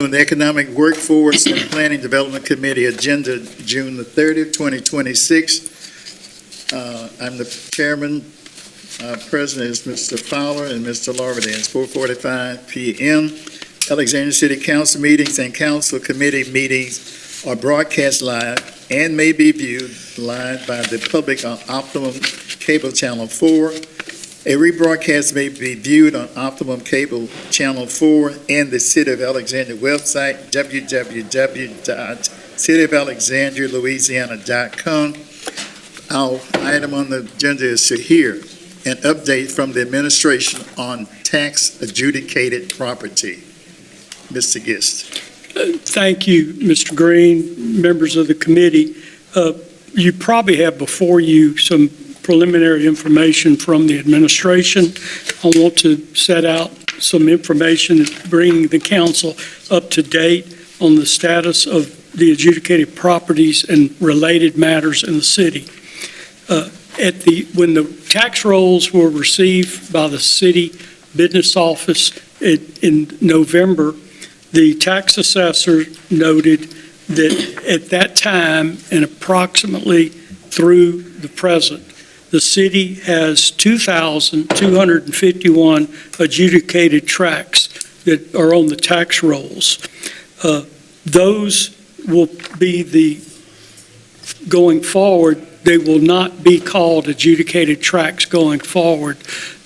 On the Economic Workforce and Planning Development Committee agenda, June the 30th, 2026. I'm the chairman. President is Mr. Fowler and Mr. Larverdale. It's 4:45 p.m. Alexandria City Council meetings and council committee meetings are broadcast live and may be viewed live by the public on Optimum Cable Channel 4. A rebroadcast may be viewed on Optimum Cable Channel 4 and the City of Alexandria website, www.cityofalexandrialouisiana.com. Our item on the agenda is to hear an update from the administration on tax adjudicated property. Mr. Gist. Thank you, Mr. Green, members of the committee. You probably have before you some preliminary information from the administration. I want to set out some information bringing the council up to date on the status of the adjudicated properties and related matters in the city. When the tax rolls were received by the city business office in November, the tax assessor noted that at that time and approximately through the present, the city has 2,251 adjudicated tracts that are on the tax rolls. Those will be going forward, they will not be called adjudicated tracts going forward,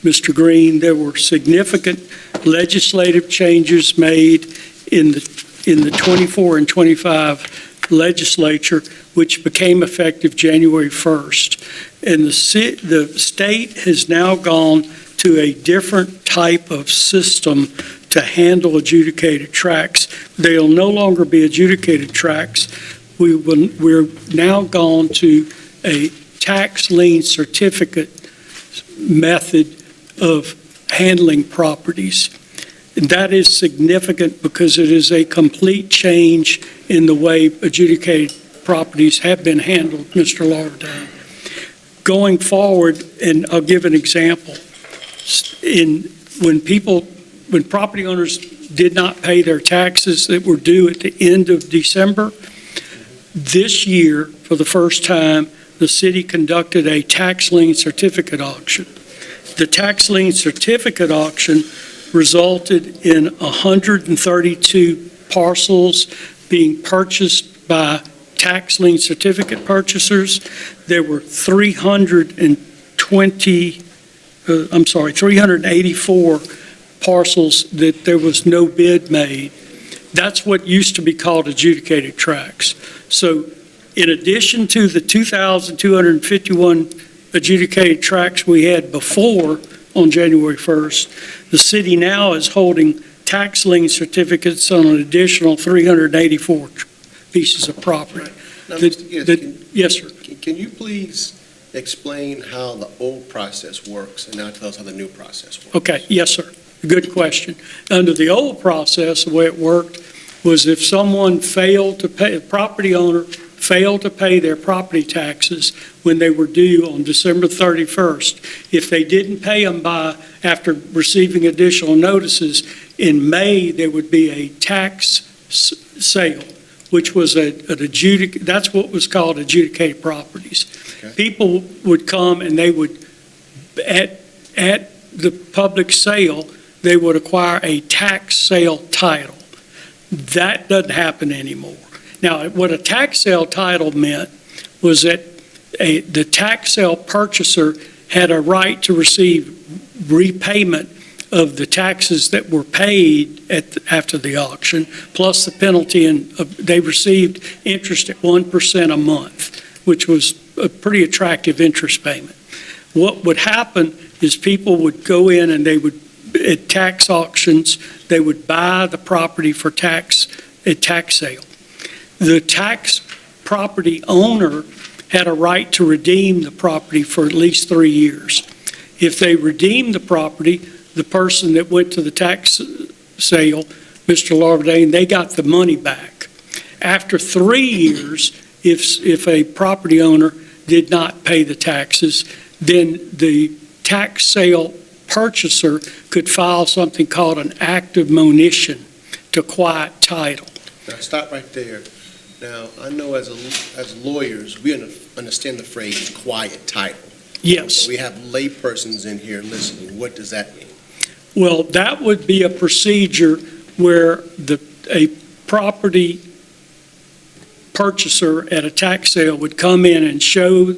Mr. Green. There were significant legislative changes made in the 24 and 25 legislature, which became effective January 1st. And the state has now gone to a different type of system to handle adjudicated tracts. They'll no longer be adjudicated tracts. We're now gone to a tax lien certificate method of handling properties. And that is significant because it is a complete change in the way adjudicated properties have been handled, Mr. Lauderdale. Going forward, and I'll give an example, when property owners did not pay their taxes that were due at the end of December, this year, for the first time, the city conducted a tax lien certificate auction. The tax lien certificate auction resulted in 132 parcels being purchased by tax lien certificate purchasers. There were 384 parcels that there was no bid made. That's what used to be called adjudicated tracts. So in addition to the 2,251 adjudicated tracts we had before on January 1st, the city now is holding tax lien certificates on an additional 384 pieces of property. Now, Mr. Gibbs, yes, sir. Can you please explain how the old process works and now tell us how the new process works? Okay, yes, sir. Good question. Under the old process, the way it worked was if someone failed to pay, a property owner failed to pay their property taxes when they were due on December 31st, if they didn't pay them after receiving additional notices, in May there would be a tax sale, which was that's what was called adjudicated properties. Okay. People would come and they would, at the public sale, they would acquire a tax sale title. That doesn't happen anymore. Now, what a tax sale title meant was that the tax sale purchaser had a right to receive repayment of the taxes that were paid after the auction, plus the penalty, and they received interest at 1% a month, which was a pretty attractive interest payment. What would happen is people would go in and they would, at tax auctions, they would buy the property for tax at tax sale. The tax property owner had a right to redeem the property for at least 3 years. If they redeemed the property, the person that went to the tax sale, Mr. Larverdale, they got the money back. After 3 years, if a property owner did not pay the taxes, then the tax sale purchaser could file something called an act of monition to quiet title. Now, stop right there. Now, I know as lawyers, we understand the phrase quiet title. Yes. We have laypersons in here listening. What does that mean? Well, that would be a procedure where a property purchaser at a tax sale would come in and show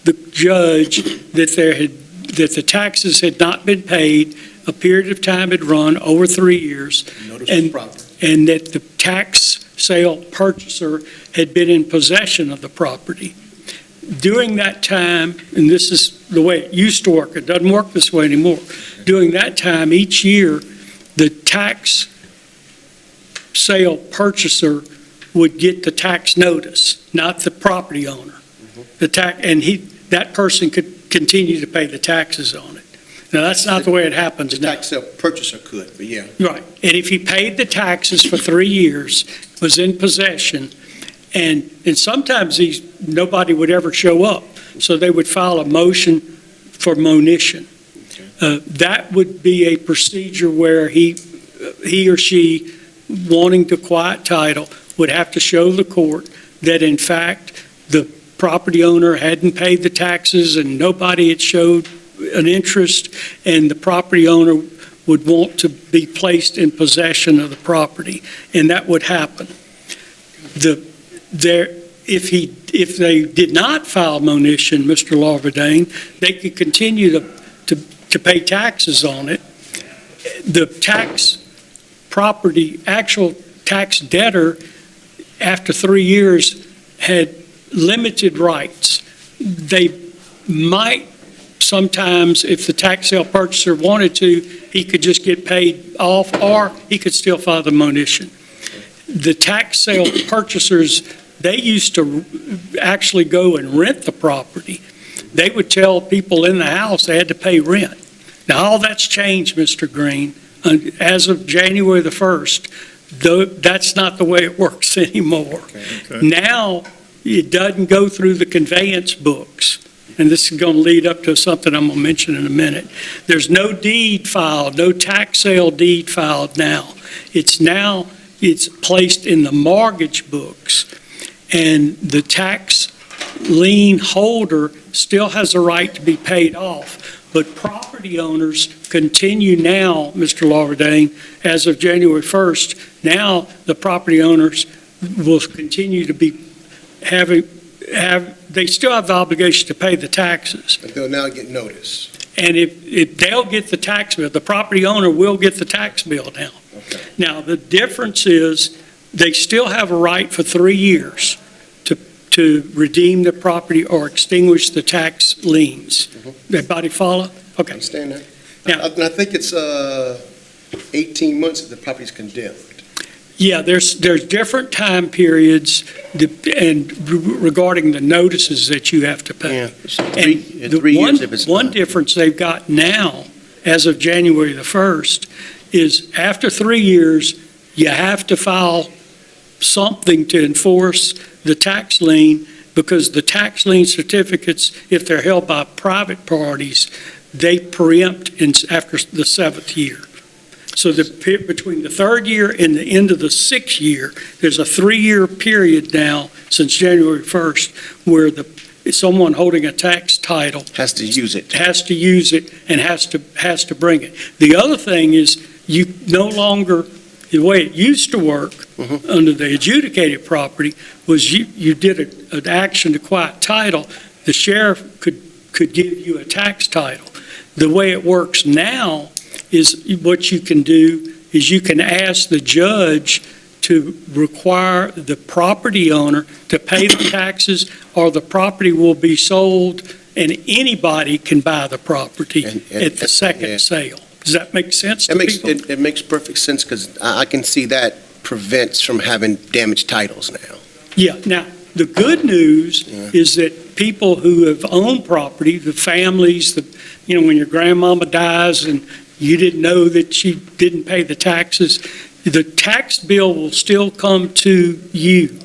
the judge that the taxes had not been paid, a period of time had run over 3 years, Notice was proper. and that the tax sale purchaser had been in possession of the property. During that time, and this is the way it used to work, it doesn't work this way anymore. During that time, each year, the tax sale purchaser would get the tax notice, not the property owner. That person could continue to pay the taxes on it. Now, that's not the way it happens The now. tax sale purchaser could, but yeah. Right, and if he paid the taxes for 3 years, was in possession, and sometimes nobody would ever show up, so they would file a motion for monition. That would be a procedure where he or she, wanting to quiet title, would have to show the court that in fact the property owner hadn't paid the taxes and nobody had showed an interest, and the property owner would want to be placed in possession of the property, and that would happen. If they did not file monition, Mr. Larvadain, they could continue to pay taxes on it. The actual tax debtor, after 3 years, had limited rights. They might sometimes, if the tax sale purchaser wanted to, he could just get paid off, or he could still file the monition. The tax sale purchasers, they used to actually go and rent the property. They would tell people in the house they had to pay rent. Now, all that's changed, Mr. Green. As of January the 1st, that's not the way it works anymore. Okay. Now, it doesn't go through the conveyance books. And this is going to lead up to something I'm going to mention in a minute. There's no deed filed, no tax sale deed filed now. It's placed in the mortgage books, and the tax lien holder still has a right to be paid off. But property owners continue now, Mr. Larvadain, as of January 1st, now the property owners will continue to be they still have the obligation to pay the taxes. But they'll now get notice. And if they'll get the tax bill, the property owner will get the tax bill now. Okay. Now, the difference is they still have a right for 3 years to redeem the property or extinguish the tax liens. Everybody follow? Okay. Understand that? Now- And I think it's 18 months that the property's condemned. Yeah, there's different time periods regarding the notices that you have to pay. Yeah, so And the 3 years if it's one not. difference they've got now, as of January the 1st, is after 3 years, you have to file something to enforce the tax lien, because the tax lien certificates, if they're held by private parties, they preempt after the 7th year. So between the 3rd year and the end of the 6th year, there's a 3-year period now since January 1st where someone holding a tax title Has to use it. has to use it and has to bring it. The other thing is, you no longer, the way it used to work under the adjudicated property was you did an action to quiet title, the sheriff could give you a tax title. The way it works now is what you can do is you can ask the judge to require the property owner to pay the taxes, or the property will be sold and anybody can buy the property at the second sale. Does that make sense to people? It makes perfect sense, because I can see that prevents from having damaged titles now. Yeah, now, the good news is that people who have owned property, the families, when your grandmama dies and you didn't know that she didn't pay the taxes, the tax bill will still come to you,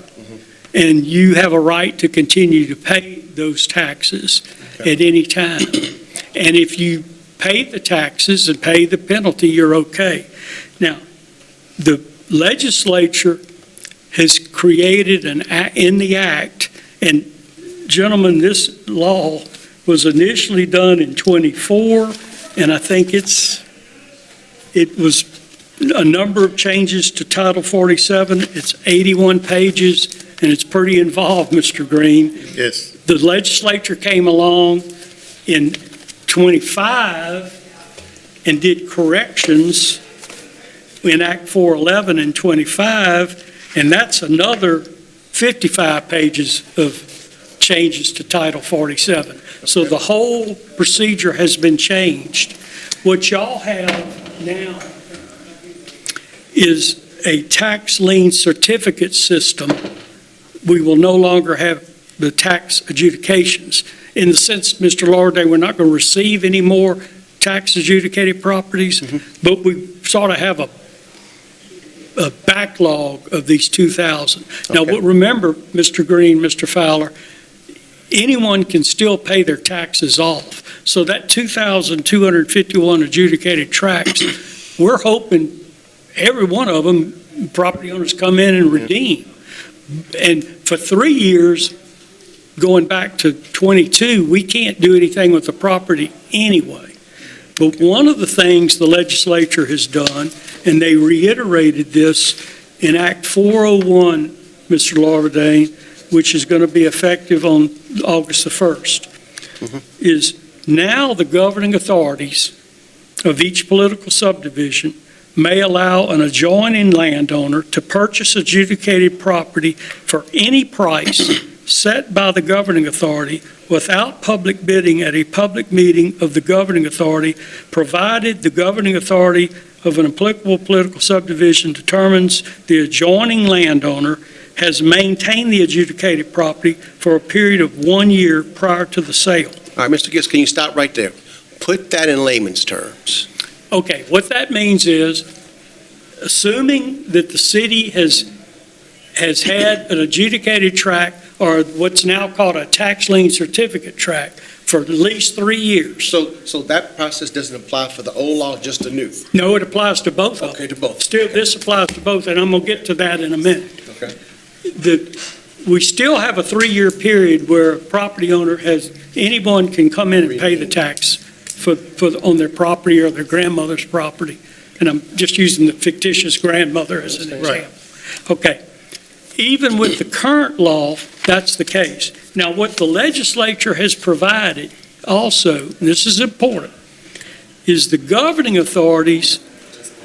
and you have a right to continue to pay those taxes at any time. And if you pay the taxes and pay the penalty, you're okay. Now, the legislature has created in the act, and gentlemen, this law was initially done in '24, and I think it was a number of changes to Title 47. It's 81 pages, and it's pretty involved, Mr. Green. Yes. The legislature came along in '25 and did corrections in Act 411 in '25, and that's another 55 pages of changes to Title 47. So the whole procedure has been changed. What y'all have now is a tax lien certificate system. We will no longer have the tax adjudications. In the sense, Mr. Lauderdale, we're not going to receive any more tax adjudicated properties, but we sort of have a backlog of these 2,000. Now, Okay. remember, Mr. Green, Mr. Fowler, anyone can still pay their taxes off. So that 2,251 adjudicated tracts, we're hoping every one of them, property owners come in and redeem. And for 3 years, going back to '22, we can't do anything with the property anyway. But one of the things the legislature has done, and they reiterated this in Act 401, Mr. Lauderdale, which is going to be effective on August the 1st, is now the governing authorities of each political subdivision may allow an adjoining landowner to purchase adjudicated property for any price set by the governing authority without public bidding at a public meeting of the governing authority, provided the governing authority of an applicable political subdivision determines the adjoining landowner has maintained the adjudicated property for a period of 1 year prior to the sale. All right, Mr. Gist, can you stop right there? Put that in layman's terms. Okay, what that means is, assuming that the city has had an adjudicated tract, or what's now called a tax lien certificate tract, for at least 3 years. So that process doesn't apply for the old law, just the new? No, it applies to both of them. Okay, to both. Still, this applies to both, and I'm going to get to that in a minute. Okay. We still have a 3-year period where a property owner anyone can come in and pay the tax on their property or their grandmother's property. And I'm just using the fictitious grandmother as an example. Right. Okay. Even with the current law, that's the case. Now, what the legislature has provided also, and this is important, is the governing authorities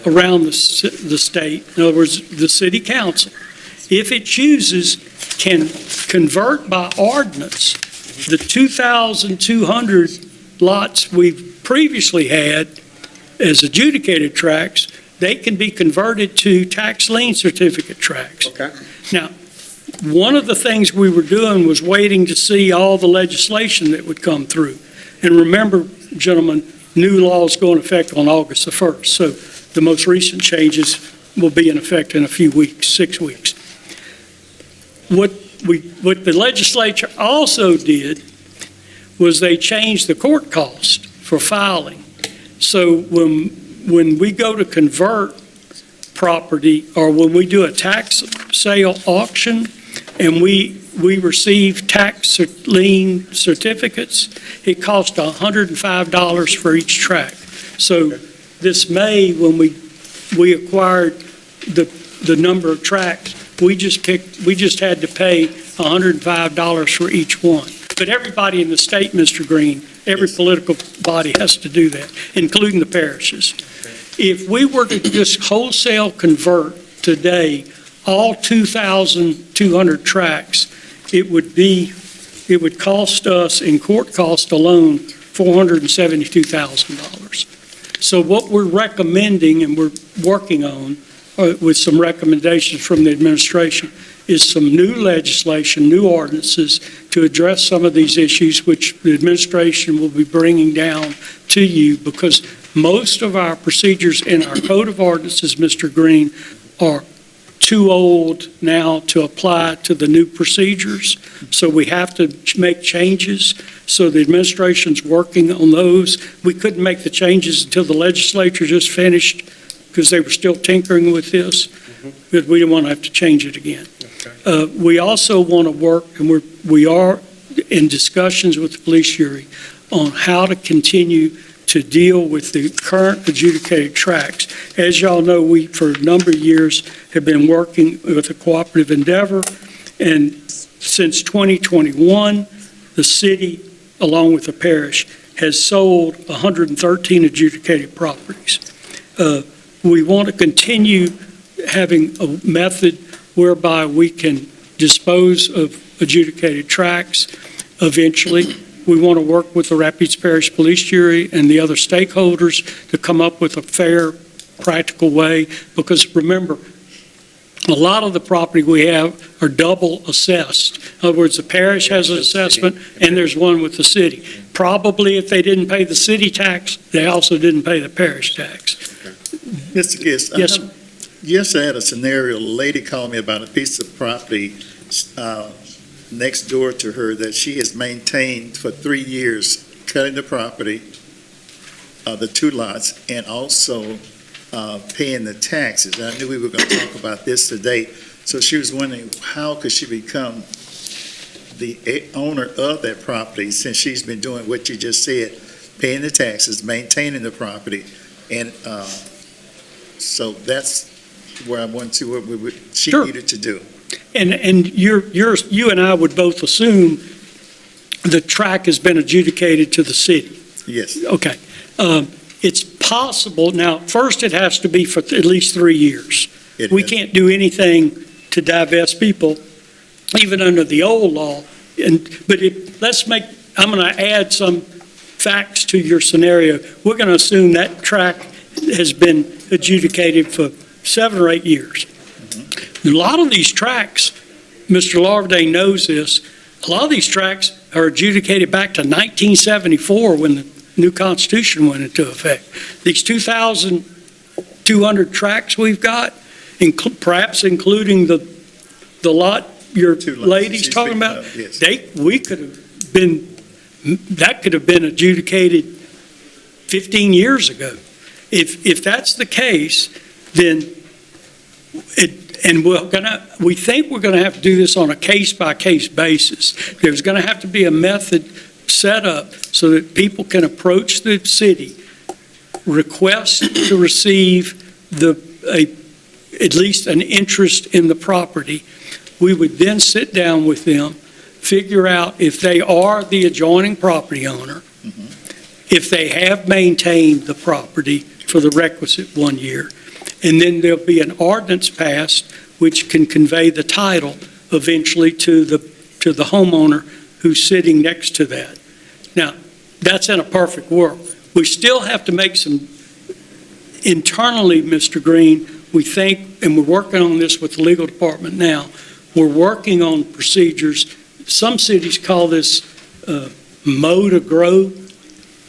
around the state, in other words, the city council, if it chooses, can convert by ordinance the 2,200 lots we've previously had as adjudicated tracts. They can be converted to tax lien certificate tracts. Okay. Now, one of the things we were doing was waiting to see all the legislation that would come through. And remember, gentlemen, new laws go into effect on August the 1st. So the most recent changes will be in effect in a few weeks, 6 weeks. What the legislature also did was they changed the court cost for filing. So when we go to convert property, or when we do a tax sale auction and we receive tax lien certificates, it costs $105 for each tract. So this May, when we acquired the number of tracts, we just had to pay $105 for each one. But everybody in the state, Mr. Green, every political body has to do that, including the parishes. If we were to just wholesale convert today all 2,200 tracts, it would cost us in court cost alone $472,000. So what we're recommending and we're working on with some recommendations from the administration is some new legislation, new ordinances to address some of these issues, which the administration will be bringing down to you, because most of our procedures in our code of ordinances, Mr. Green, are too old now to apply to the new procedures. So we have to make changes. So the administration's working on those. We couldn't make the changes until the legislature just finished because they were still tinkering with this, because we didn't want to have to change it again. We also want to work, and we are in discussions with the police jury on how to continue to deal with the current adjudicated tracks. As y'all know, we, for a number of years, have been working with a cooperative endeavor, and since 2021, the city, along with the parish, has sold 113 adjudicated properties. We want to continue having a method whereby we can dispose of adjudicated tracts eventually. We want to work with the Rapides Parish Police Jury and the other stakeholders to come up with a fair, practical way, because remember, a lot of the property we have are double assessed. In other words, the parish has an assessment and there's one with the city. Probably if they didn't pay the city tax, they also didn't pay the parish tax. Mr. Gist, Yes, sir. yes, I had a scenario. A lady called me about a piece of property next door to her that she has maintained for 3 years, cutting the property, the 2 lots, and also paying the taxes. I knew we were going to talk about this today. So she was wondering, how could she become the owner of that property since she's been doing what you just said, paying the taxes, maintaining the property, and so that's where I want to, what she Sure. needed to do. And you and I would both assume the track has been adjudicated to the city. Yes. Okay. It's possible, now, first it has to be for at least 3 years. It We is. can't do anything to divest people, even under the old law. But I'm going to add some facts to your scenario. We're going to assume that track has been adjudicated for 7 or 8 years. A lot of these tracks, Mr. Larvaday knows this, a lot of these tracks are adjudicated back to 1974 when the new Constitution went into effect. These 2,200 tracks we've got, perhaps including the lot your 2 lots lady's she's talking picking about, up, yes. that could have been adjudicated 15 years ago. If that's the case, then we think we're going to have to do this on a case-by-case basis. There's going to have to be a method set up so that people can approach the city, request to receive at least an interest in the property. We would then sit down with them, figure out if they are the adjoining property owner, if they have maintained the property for the requisite 1 year, and then there'll be an ordinance passed which can convey the title eventually to the homeowner who's sitting next to that. Now, that's in a perfect world. We still have to make some, internally, Mr. Green, we think, and we're working on this with the legal department now, we're working on procedures. Some cities call this mow to grow.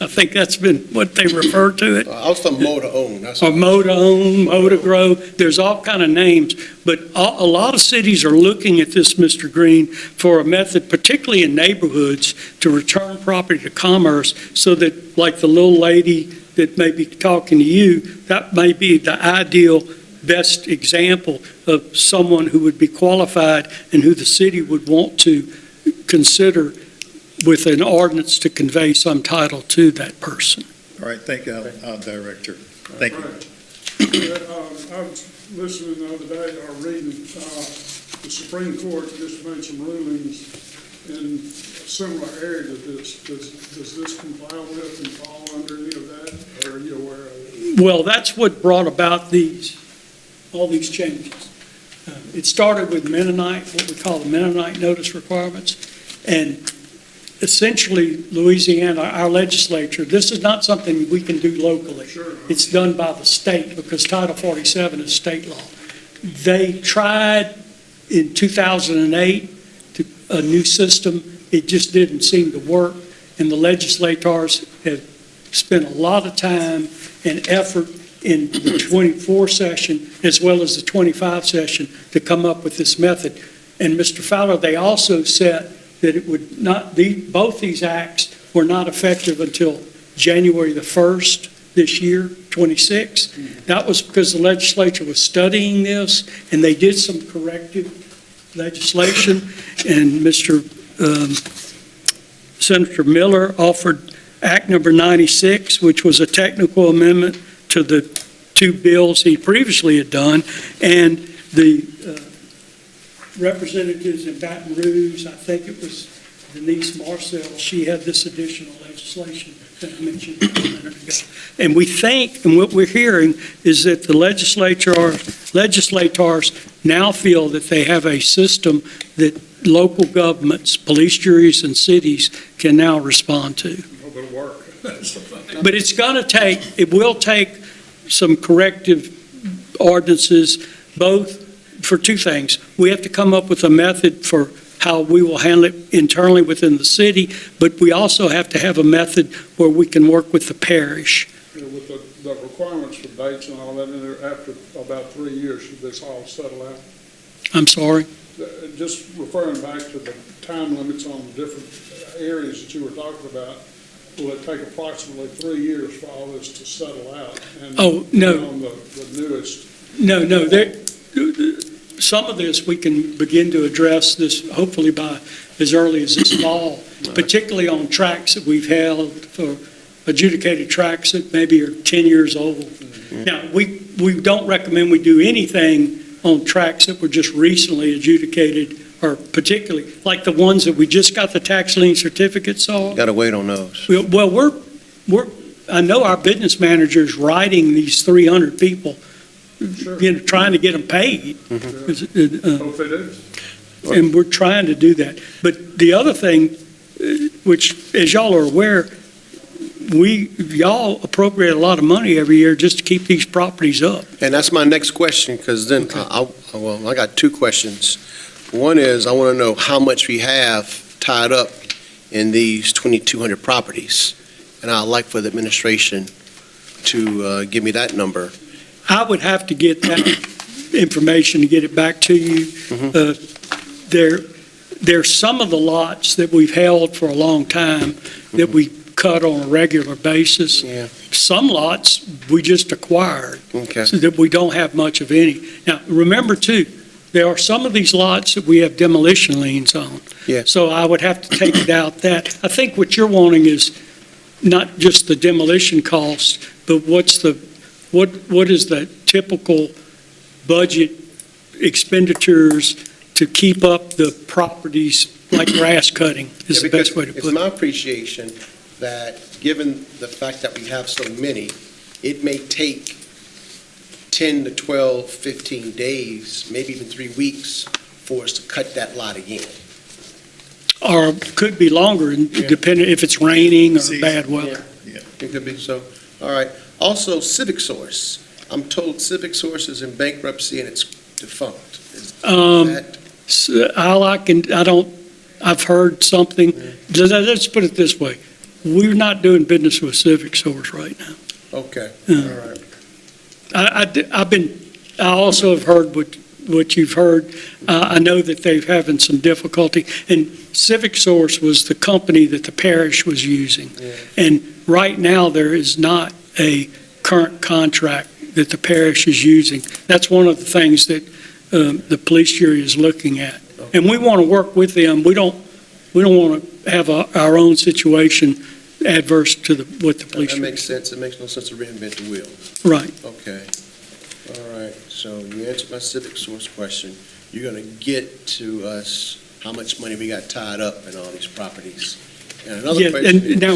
I think that's been what they refer to it. I was talking mow to own. That's Or mow to own, mow to grow. There's all kind of names. But a lot of cities are looking at this, Mr. Green, for a method, particularly in neighborhoods, to return property to commerce so that, like the little lady that may be talking to you, that may be the ideal best example of someone who would be qualified and who the city would want to consider with an ordinance to convey some title to that person. All right, thank you, Director. Thank you. I was listening the other day, or reading, the Supreme Court just made some rulings in a similar area to this. Does this comply with and fall under any of that, or are you aware of it? Well, that's what brought about all these changes. It started with Mennonite, what we call the Mennonite notice requirements, and essentially, Louisiana, our legislature, this is not something we can do locally. Sure. It's done by the state because Title 47 is state law. They tried in 2008 a new system. It just didn't seem to work, and the legislators have spent a lot of time and effort in the 24 session as well as the 25 session to come up with this method. And Mr. Fowler, they also said that it would not, both these acts were not effective until January the 1st this year, 26. That was because the legislature was studying this, and they did some corrective legislation, and Senator Miller offered Act Number 96, which was a technical amendment to the two bills he previously had done, and the representatives in Baton Rouge, I think it was Denise Marcel, she had this additional legislation that I mentioned a minute ago. And we think, and what we're hearing, is that the legislators now feel that they have a system that local governments, police juries, and cities can now respond to. A little bit of work. That's the thing. But it will take some corrective ordinances, both for two things. We have to come up with a method for how we will handle it internally within the city, but we also have to have a method where we can work with the parish. With the requirements for dates and all that in there, after about 3 years, should this all settle out? I'm sorry? Just referring back to the time limits on the different areas that you were talking about, will it take approximately 3 years for all this to settle out? And Oh, no. on the newest, No, some of this, we can begin to address this hopefully by as early as this fall, particularly on tracks that we've held for adjudicated tracks that maybe are 10 years old. Now, we don't recommend we do anything on tracks that were just recently adjudicated, or particularly, like the ones that we just got the tax lien certificates on. Got to wait on those. Well, I know our business manager is writing these 300 people, sure. trying to get them paid. Hope it is. And we're trying to do that. But the other thing, which, as y'all are aware, y'all appropriate a lot of money every year just to keep these properties up. And that's my next question, because then, I got two questions. One is, I want to know how much we have tied up in these 2,200 properties. And I'd like for the administration to give me that number. I would have to get that information to get it back to you. There's some of the lots that we've held for a long time that we cut on a regular basis. Yeah. Some lots we just acquired, Okay. so that we don't have much of any. Now, remember too, there are some of these lots that we have demolition liens on. Yeah. So I would have to take it out that. I think what you're wanting is not just the demolition cost, but what is the typical budget expenditures to keep up the properties, like grass cutting is the best way to It's put it. my appreciation that, given the fact that we have so many, it may take 10 to 12, 15 days, maybe even 3 weeks, for us to cut that lot again. Or could be longer, depending if it's raining or Season. bad weather. It could be so. All right. Also, Civic Source. I'm told Civic Source is in bankruptcy and it's defunct. Is that- I've heard something. Let's put it this way. We're not doing business with Civic Source right now. Okay. Yeah. All right. I also have heard what you've heard. I know that they're having some difficulty. And Civic Source was the company that the parish was using. Yeah. And right now, there is not a current contract that the parish is using. That's one of the things that the police jury is looking at. And we want to work with them. We don't want to have our own situation adverse to what the police That jury. makes sense. It makes no sense to reinvent the wheel. Right. Okay. All right. So you answered my Civic Source question. You're going to get to us how much money we got tied up in all these properties. And another Yeah, question and now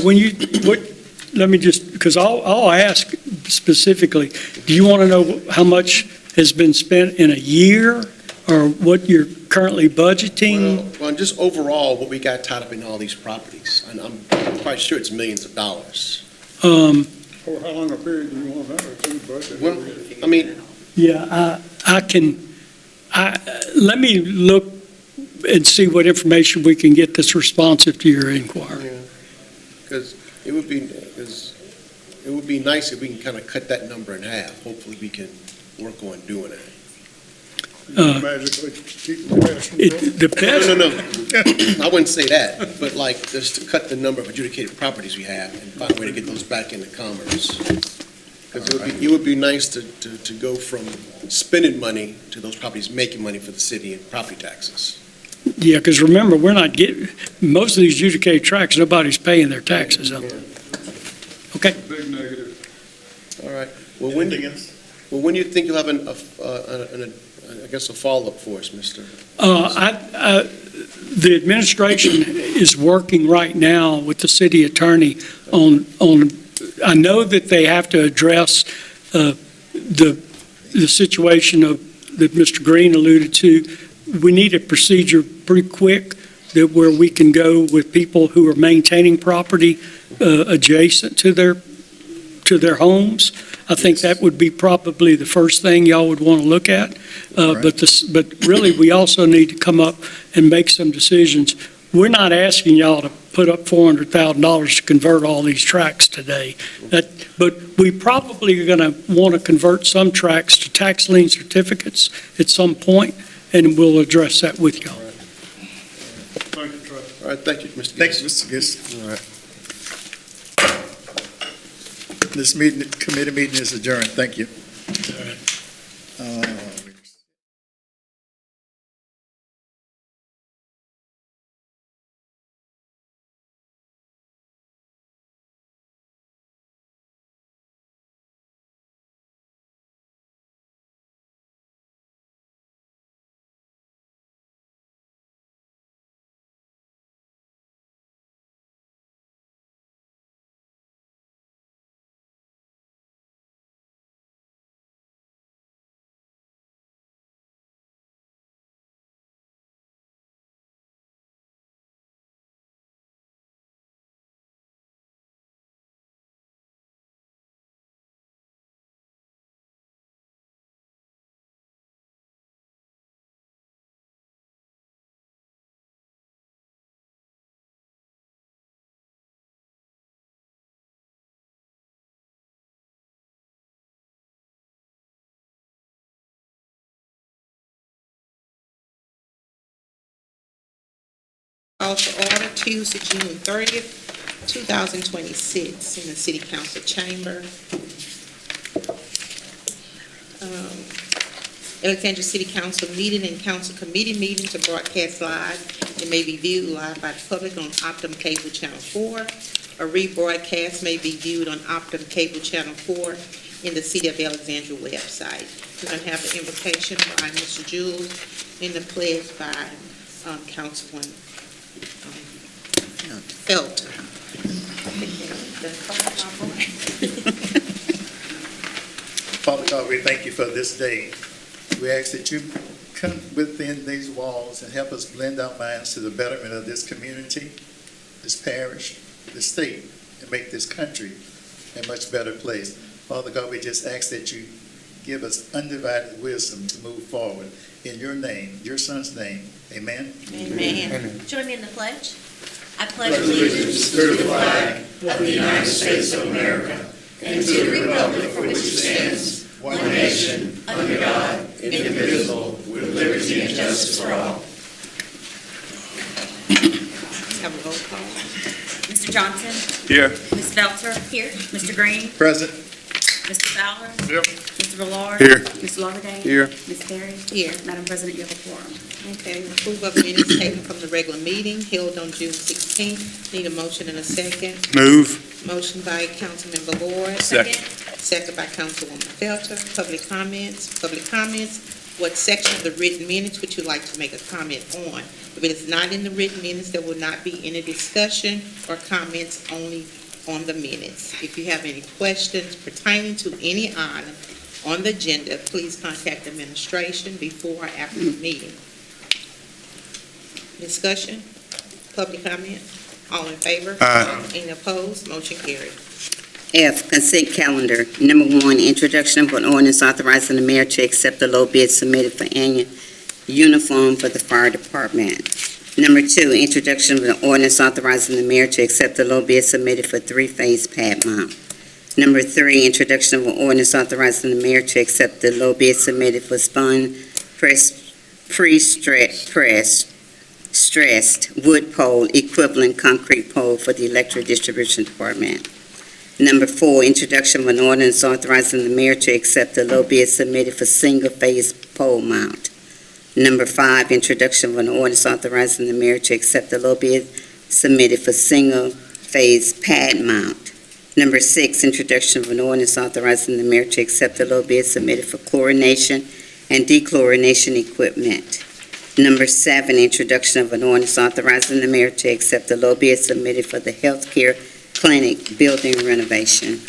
let me just, because I'll ask specifically, do you want to know how much has been spent in a year, or what you're currently budgeting? Well, just overall, what we got tied up in all these properties. And I'm quite sure it's millions of dollars. Um, For how long a period do you want that, or two budget? Well, I mean, Yeah, let me look and see what information we can get that's responsive to your inquiry. because it would be nice if we can kind of cut that number in half. Hopefully, we can work on doing it. Magically keep the cash from growing? The best, No. I wouldn't say that, but like, just to cut the number of adjudicated properties we have and find a way to get those back into commerce. Because it would be nice to go from spending money to those properties making money for the city in property taxes. Yeah, because remember, we're not getting, most of these adjudicated tracts, nobody's paying their taxes on them. Okay. Big negative. All right. Well, when do you think you'll have I guess, a follow-up for us, Mr.? The administration is working right now with the city attorney on, I know that they have to address the situation that Mr. Green alluded to. We need a procedure pretty quick where we can go with people who are maintaining property adjacent to their homes. I think that would be probably the first thing y'all would want to look at. But really, we also need to come up and make some decisions. We're not asking y'all to put up $400,000 to convert all these tracts today. But we probably are going to want to convert some tracts to tax lien certificates at some point, and we'll address that with y'all. Thank you, Trey. All right, thank you, Mr. Thanks, Gist. Mr. Gist. All right. This committee meeting is adjourned. Thank you. Call to order Tuesday, June 30th, 2026, in the City Council Chamber. Alexandria City Council meeting and council committee meetings are broadcast live and may be viewed live by the public on Optum Cable Channel 4. A rebroadcast may be viewed on Optum Cable Channel 4 in the City of Alexandria website. We're going to have an invocation by Mr. Jules and the pledge by Councilman Felter. Father God, we thank you for this day. We ask that you come within these walls and help us blend our minds to the betterment of this community, this parish, this state, and make this country a much better place. Father God, we just ask that you give us undivided wisdom to move forward. In your name, your son's name, amen? Amen. Join me in the pledge. I pledge allegiance to the flag of the United States of America and to the republic for which it stands, one nation, under God, indivisible, with liberty and justice for all. Let's have a roll call. Mr. Johnson? Here. Ms. Belter? Here. Mr. Green? Present. Mr. Fowler? Yep. Mr. Villard? Here. Mr. Lauderdale? Here. Ms. Perry? Here. Madam President, you have a quorum. Okay, approval of minutes taken from the regular meeting held on June 16th. Need a motion and a second. Move. Motion by Councilman Ballard. Second. Second by Councilwoman Felter. Public comments. Public comments. What section of the written minutes would you like to make a comment on? If it is not in the written minutes, there will not be any discussion or comments, only on the minutes. If you have any questions pertaining to any item on the agenda, please contact administration before or after the meeting. Discussion? Public comment? All in favor? Aye. Any opposed? Motion carried. F, consent calendar. Number 1, introduction of an ordinance authorizing the mayor to accept the low bid submitted for annual uniform for the fire department. Number 2, introduction of an ordinance authorizing the mayor to accept the low bid submitted for 3-phase pad mount. Number 3, introduction of an ordinance authorizing the mayor to accept the low bid submitted for spun stressed wood pole equivalent concrete pole for the electric distribution department. Number 4, introduction of an ordinance authorizing the mayor to accept the low bid submitted for single-phase pole mount. Number 5, introduction of an ordinance authorizing the mayor to accept the low bid submitted for single-phase pad mount. Number 6, introduction of an ordinance authorizing the mayor to accept the low bid submitted for chlorination and dechlorination equipment. Number 7, introduction of an ordinance authorizing the mayor to accept the low bid submitted for the healthcare clinic building renovation.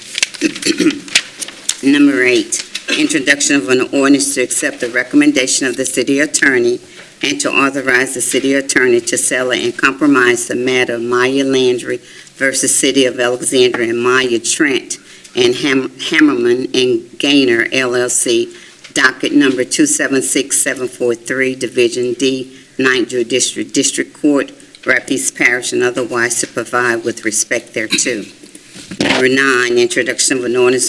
Number 8, introduction of an ordinance to accept the recommendation of the city attorney and to authorize the city attorney to settle and compromise the matter of Maya Landry versus City of Alexandria and Maya Trent and Hammerman and Gaynor LLC, docket number 276743, Division D, 9th Judicial District Court, Rapides Parish, and otherwise to provide with respect thereto. Number 9, introduction of an ordinance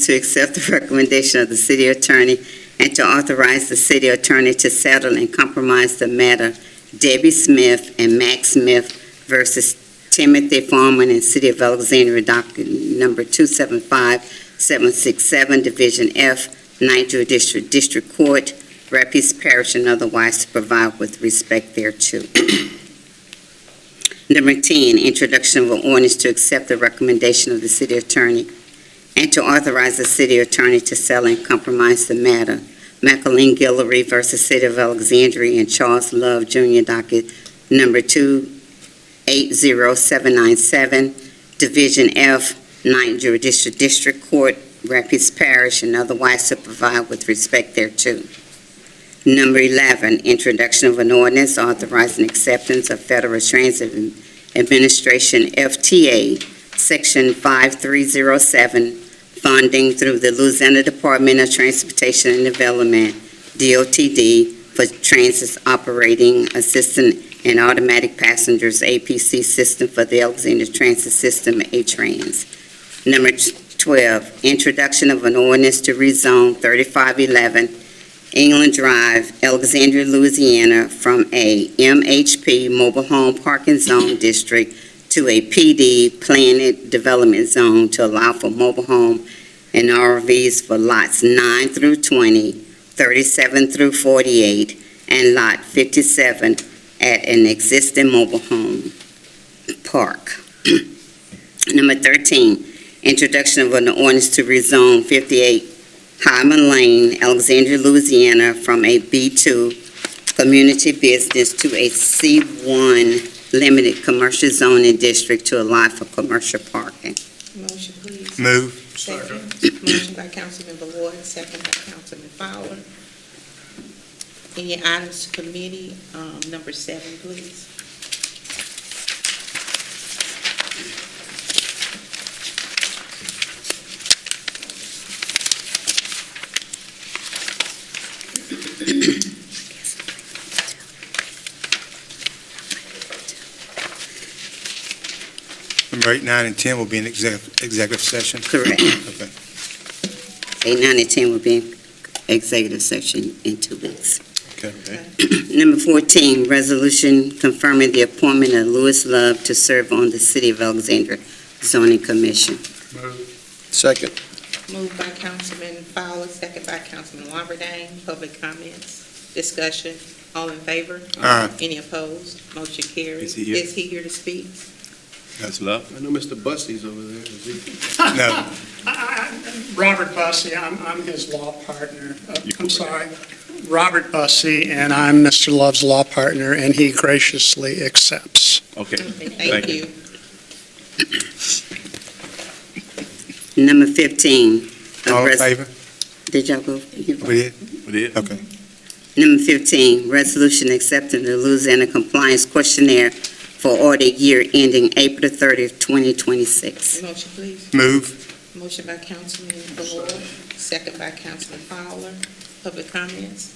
to accept the recommendation of the city attorney and to authorize the city attorney to settle and compromise the matter Debbie Smith and Max Smith versus Timothy Foreman and City of Alexandria, docket number 275767, Division F, 9th Judicial District Court, Rapides Parish, and otherwise to provide with respect thereto. Number 10, introduction of an ordinance to accept the recommendation of the city attorney and to authorize the city attorney to settle and compromise the matter McAleen Guillory versus City of Alexandria and Charles Love Jr., docket number 280797, Division F, 9th Judicial District Court, Rapides Parish, and otherwise to provide with respect thereto. Number 11, introduction of an ordinance authorizing acceptance of Federal Transit Administration FTA, Section 5307, funding through the Louisiana Department of Transportation and Development, DOTD, for transit operating assistant and automatic passengers APC system for the Alexandria Transit System, A-Trans. Number 12, introduction of an ordinance to rezone 3511 England Drive, Alexandria, Louisiana, from a MHP mobile home parking zone district to a PD planned development zone to allow for mobile home and RVs for lots 9 through 20, 37 through 48, and lot 57 at an existing mobile home park. Number 13, introduction of an ordinance to rezone 58 Hyman Lane, Alexandria, Louisiana, from a B2 community business to a C1 limited commercial zoning district to allow for commercial parking. Motion, please. Move. Second. Motion by Councilmember Ward, second by Councilman Fowler. Any items to committee? Number 7, please. Number 8, 9, and 10 will be in executive session. Correct. Okay. 8, 9, and 10 will be in executive session in 2 weeks. Okay. Number 14, resolution confirming the appointment of Louis Love to serve on the City of Alexandria Zoning Commission. Second. Moved by Councilman Fowler, second by Councilman Lawberdane. Public comments, discussion, all in favor? Aye. Any opposed? Motion carries. Is he here? Is he here to speak? That's love. I know Mr. Busty's over there. Is he? No. Robert Bussey, I'm his law partner. I'm sorry, Robert Bussey, and I'm Mr. Love's law partner, and he graciously accepts. Okay. Thank you. Number 15. All in favor? Did y'all go? We did? We did. Okay. Number 15, resolution accepting the Louisiana Compliance Questionnaire for audit year ending April 30th, 2026. Motion, please. Move. Motion by Councilman Ward, second by Councilman Fowler. Public comments,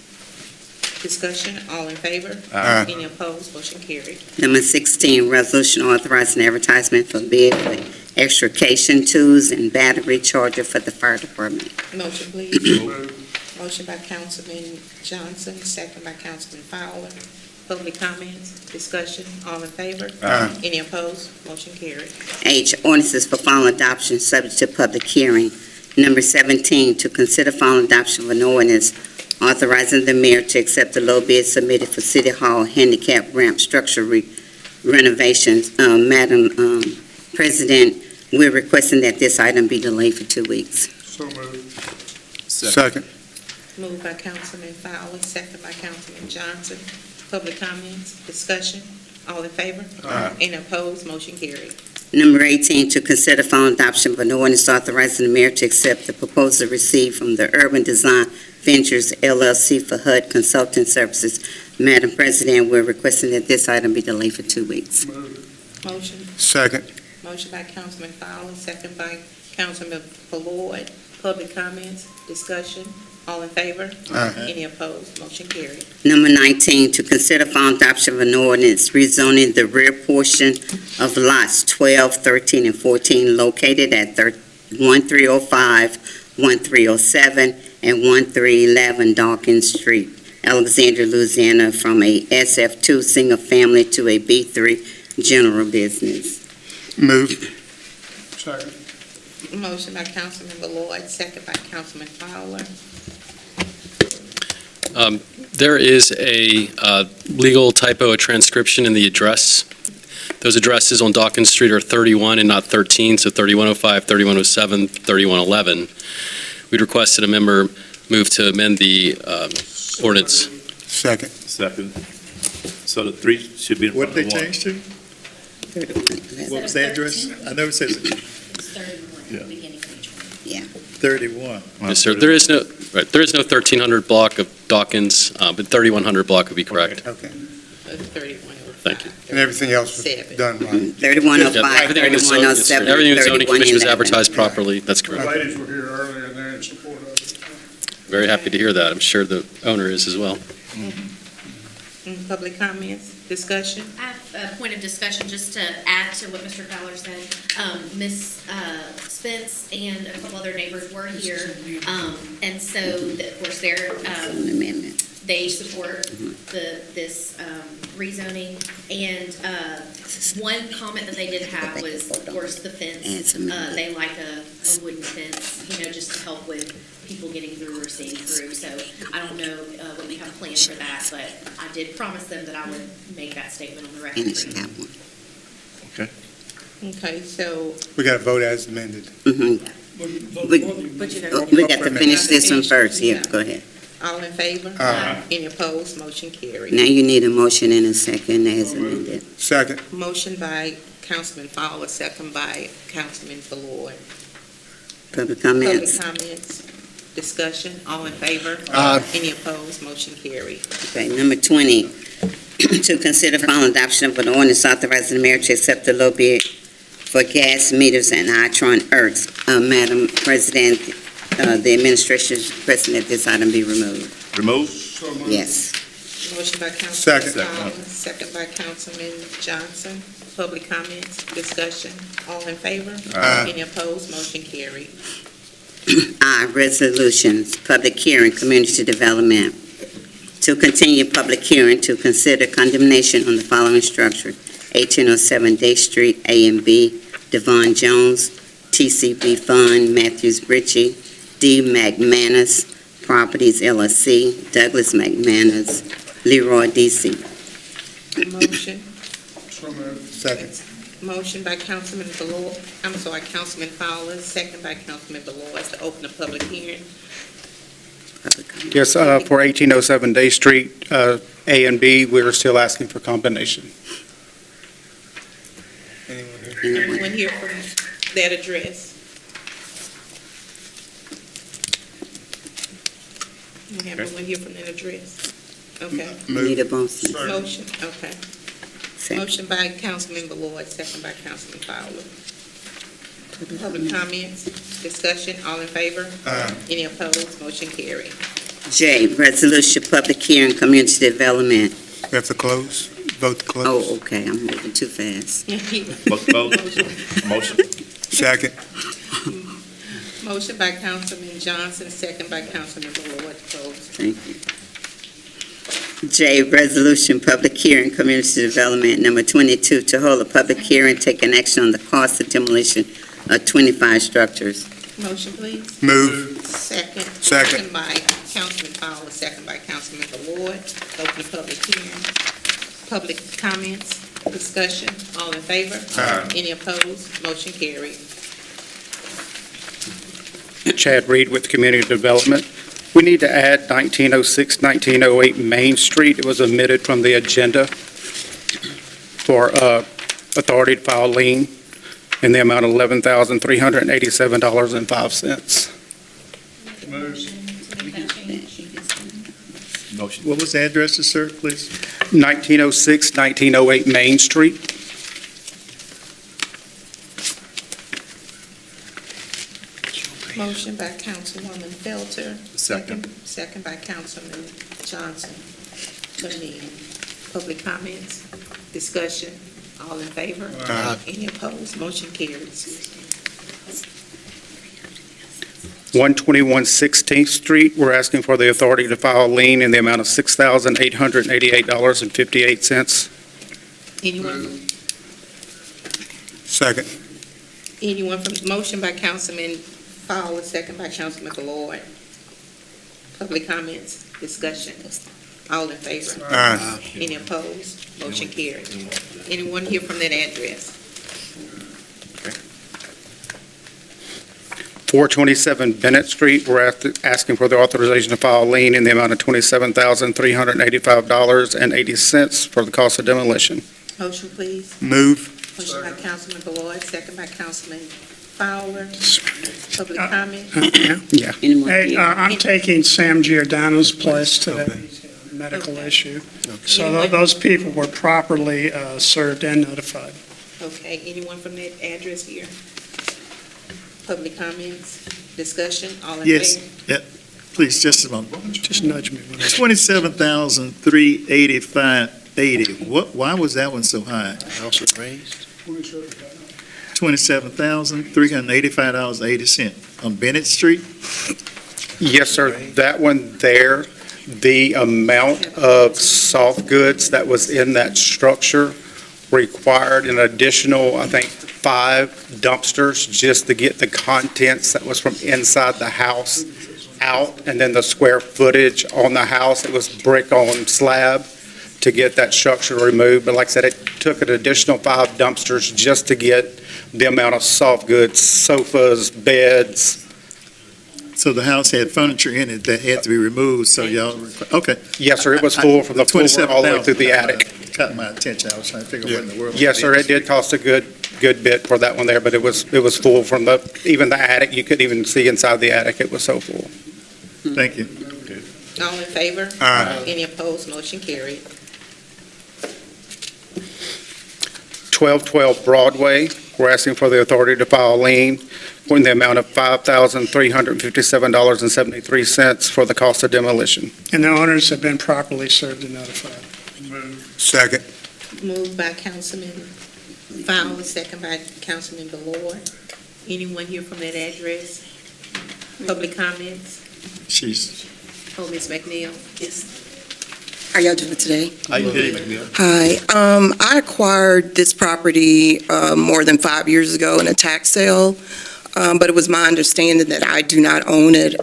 discussion, all in favor? Aye. Any opposed? Motion carried. Number 16, resolution authorizing advertisement for bid for extrication tools and battery charger for the fire department. Motion, please. Motion by Councilman Johnson, second by Councilman Fowler. Public comments, discussion, all in favor? Aye. Any opposed? Motion carried. H, ordinances for final adoption subject to public hearing. Number 17, to consider final adoption of an ordinance authorizing the mayor to accept the low bid submitted for City Hall handicap ramp structure renovations. Madam President, we're requesting that this item be delayed for 2 weeks. So moved. Second. Moved by Councilman Fowler, second by Councilman Johnson. Public comments, discussion, all in favor? Aye. Any opposed? Motion carried. Number 18, to consider final adoption of an ordinance authorizing the mayor to accept the proposal received from the Urban Design Ventures LLC for HUD Consulting Services. Madam President, we're requesting that this item be delayed for 2 weeks. Motion, Second. motion by Councilman Fowler, second by Councilman Ballard. Public comments, discussion, all in favor? Aye. Any opposed? Motion carried. Number 19, to consider final adoption of an ordinance rezoning the rear portion of lots 12, 13, and 14 located at 1305, 1307, and 1311 Dawkins Street, Alexandria, Louisiana, from a SF2 single family to a B3 general business. Move. Second. Motion by Councilman Ballard, second by Councilman Fowler. There is a legal typo, a transcription in the address. Those addresses on Dawkins Street are 31 and not 13, so 3105, 3107, 3111. We'd request that a member move to amend the ordinance. Second. Second. So the three should be in What front did of they one. change to? What was the address? I know it says Yeah. 31. Yes, sir. There is no 1300 block of Dawkins, but 3100 block would be correct. Okay. 3105. Thank you. And everything else was Seven. done right. 3105, Everything in the zoning- 3107, Everything in the zoning commission was 3111. advertised properly. That's The correct. ladies were here earlier and they're in support of it. Very happy to hear that. I'm sure the owner is as well. Public comments, discussion, I have a point of discussion just to add to what Mr. Fowler said. Ms. Spence and a couple other neighbors were here, and so, of course, An amendment. they support this rezoning. And one comment that they did have was, of course, the And fence. some- They like a wooden fence, just to help with people getting through or seeing through. So I don't know what we have planned for that, but I did promise them that I would make that statement on the record. Finish that one. okay, so, We got to vote as amended. Mhm. but you know. We got to finish this one first. Yeah, go ahead. All in favor? Aye. Any opposed? Motion carried. Now you need a motion and a second as amended. Second. Motion by Councilman Fowler, second by Councilman Ballard. Public Public comments? comments, discussion, all in favor? Aye. Any opposed? Motion carried. Okay, number 20, to consider final adoption of an ordinance authorizing the mayor to accept the low bid for gas meters and Itron Earths. Madam President, the administration is requesting that this item be removed. Remove? So moved. Yes. Motion by Councilman Second. Fowler, second by Councilman Johnson. Public comments, discussion, all in favor? Aye. Any opposed? Motion carried. I, resolutions, public hearing, community development. To continue public hearing to consider condemnation on the following structure: 1807 Day Street, A and B, Devon Jones, TCB Fund, Matthews Ritchie, D. McManus Properties LLC, Douglas McManus, Leroy DC. Motion. So moved. Second. Motion by Councilman Councilman Fowler, second by Councilman Ballard to open the public hearing. Public comment. Yes, for 1807 Day Street, A and B, we're still asking for condemnation. Anyone here? Anyone here from that address? We have anyone here from that address? Okay. Need a motion. Motion, okay. Second. Motion by Councilman Ballard, second by Councilman Fowler. Public comments, discussion, all in favor? Aye. Any opposed? Motion carried. J, resolution, public hearing, community development. We have to close, vote to close. Oh, okay, I'm moving too fast. Vote. Motion. Second. Motion by Councilman Johnson, second by Councilman Ballard to close. Thank you. J, resolution, public hearing, community development. Number 22, to hold a public hearing, taking action on the cost of demolition of 25 structures. Motion, please. Move. Second. Second. Motion by Councilman Fowler, second by Councilman Ballard. Open the public hearing. Public comments, discussion, all in favor? Aye. Any opposed? Motion carried. Chad Reed with Community Development. We need to add 1906, 1908 Main Street. It was omitted from the agenda for authority to file lien in the amount of $11,387.05. Motion. What was the address, sir, please? 1906, 1908 Main Street. Motion by Councilwoman Felter. Second. Second by Councilman Johnson. Public comments, discussion, all in favor? Aye. Any opposed? Motion carries. 121 16th Street, we're asking for the authority to file a lien in the amount of $6,888.58. Anyone, Second. motion by Councilman Fowler, second by Councilman Ballard. Public comments, discussion, all in favor? Aye. Any opposed? Motion carried. Anyone here from that address? 427 Bennett Street, we're asking for the authorization to file a lien in the amount of $27,385.80 for the cost of demolition. Motion, please. Move. Motion by Councilman Ballard, second by Councilman Fowler. Public comment? Yeah. Anyone? Hey, I'm taking Sam Giordano's place today. He's got a medical Okay. issue. So those people were properly served and notified. Okay, anyone from that address here? Public comments, discussion, all in Yes. favor? Please, just a moment. Just nudge me when I... 27,385.80. Why was that one so high? House was raised. $27,385.80 on Bennett Street? Yes, sir. That one there, the amount of soft goods that was in that structure required an additional, I think, 5 dumpsters just to get the contents that was from inside the house out, and then the square footage on the house, it was brick on slab to get that structure removed. But like I said, it took an additional 5 dumpsters just to get the amount of soft goods, sofas, beds. So the house had furniture in it that had to be removed, so y'all, okay. Yes, sir, it was full from the floor all the way through the attic. Caught my attention, I was trying to figure out what in the world. Yes, sir, it did cost a good bit for that one there, but it was full from even the attic. You couldn't even see inside the attic. It was so full. Thank you. All in favor? Aye. Any opposed? Motion carried. 1212 Broadway, we're asking for the authority to file a lien in the amount of $5,357.73 for the cost of demolition. And the owners have been properly served and notified. Second. Moved by Councilman Fowler, second by Councilman Ballard. Anyone here from that address? Public comments? She's, Oh, Ms. McNeil? Yes. How y'all doing today? How you doing, McNeil? Hi. I acquired this property more than 5 years ago in a tax sale, but it was my understanding that I do not own it.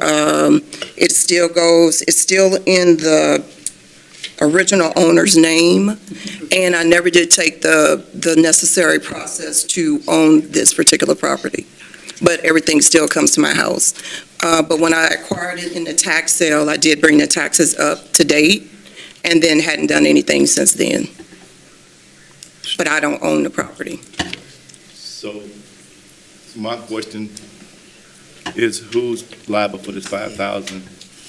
It's still in the original owner's name, and I never did take the necessary process to own this particular property. But everything still comes to my house. But when I acquired it in the tax sale, I did bring the taxes up to date, and then hadn't done anything since then. But I don't own the property. So, my question is who's liable for this 5,000?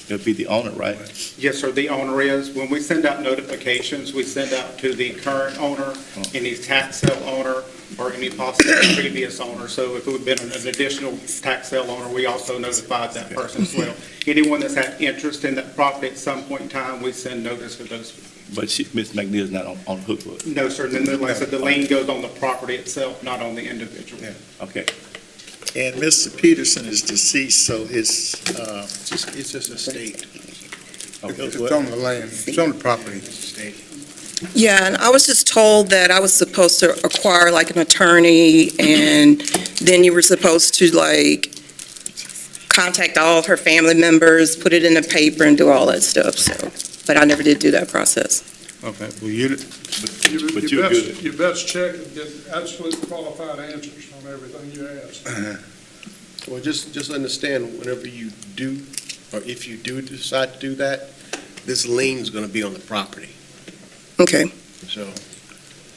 It'll be the owner, right? Yes, sir, the owner is. When we send out notifications, we send out to the current owner, any tax sale owner, or any possible previous owner. So if it would have been an additional tax sale owner, we also notified that person as well. Anyone that's had interest in that property at some point in time, we send notice to those. But Ms. McNeil's not on hook for it. No, sir, and then, like I said, the lien goes on the property itself, not on the individual. Okay. and Mr. Peterson is deceased, so his, It's just a state. It's on the land, it's on the property. Yeah, and I was just told that I was supposed to acquire like an attorney, and then you were supposed to like contact all of her family members, put it in the paper and do all that stuff, so, but I never did do that process. Okay, well, you, But you're good. You best check and get absolute qualified answers on everything you ask. Well, just understand, whenever you do, or if you do decide to do that, this lien's gonna be on the property, Okay. so.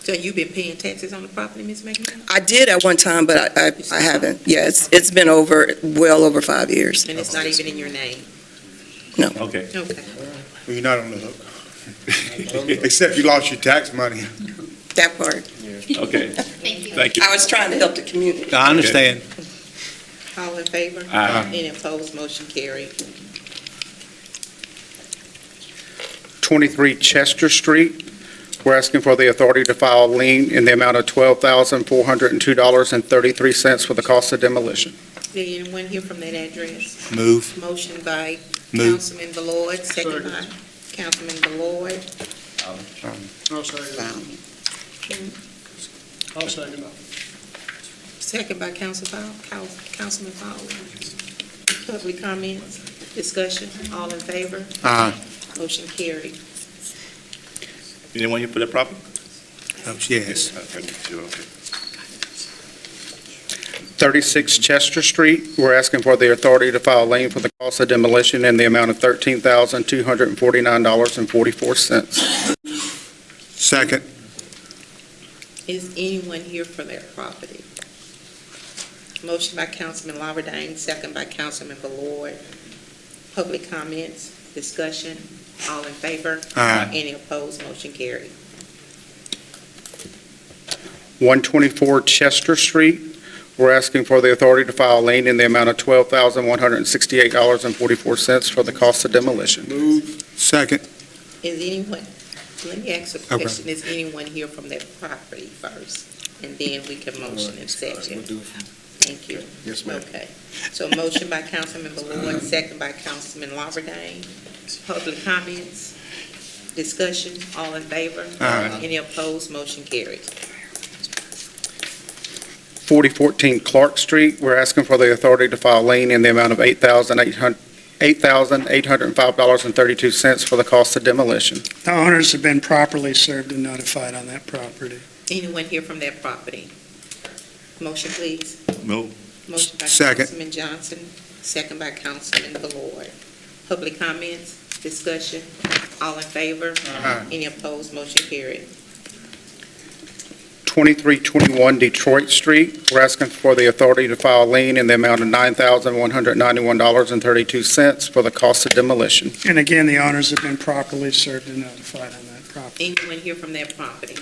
So you've been paying taxes on the property, Ms. McMahon? I did at one time, but I haven't. Yeah, it's been well over 5 years. And it's not even in your name? Okay. Okay. well, you're not on the hook. Except you lost your tax money. That part. Okay. Thank you. Thank you. I was trying to help the community. I understand. All in favor? Aye. Any opposed? Motion carried. 23 Chester Street. We're asking for the authority to file a lien in the amount of $12,402.33 for the cost of demolition. Did anyone hear from that address? Move. Motion by Move. Councilman Ballard, second by Councilman Ballard. I'll second. I'll second. Second by Councilman Fowler. Public comments, discussion, all in favor? Aye. Motion carried. Anyone here for that property? Oh, yes. Okay, sure, okay. 36 Chester Street. We're asking for the authority to file a lien for the cost of demolition in the amount of $13,249.44. Second. Is anyone here for that property? Motion by Councilman Lawberdane, second by Councilman Ballard. Public comments, discussion, all in favor? Aye. Any opposed? Motion carried. 124 Chester Street. We're asking for the authority to file a lien in the amount of $12,168.44 for the cost of demolition. Second. Is anyone, let me ask a question, is anyone here from that property first? And then we can motion in second. Thank you. Yes, ma'am. Okay. So motion by Councilman Ballard, second by Councilman Lawberdane. Public comments, discussion, all in favor? Aye. Any opposed? Motion carried. 4014 Clark Street. We're asking for the authority to file a lien in the amount of $8,805.32 for the cost of demolition. The owners have been properly served and notified on that property. Anyone here from that property? Motion, please. Move. Motion by Second. Councilman Johnson, second by Councilman Ballard. Public comments, discussion, all in favor? Aye. Any opposed? Motion carried. 2321 Detroit Street. We're asking for the authority to file a lien in the amount of $9,191.32 for the cost of demolition. And again, the owners have been properly served and notified on that property. Anyone here from that property?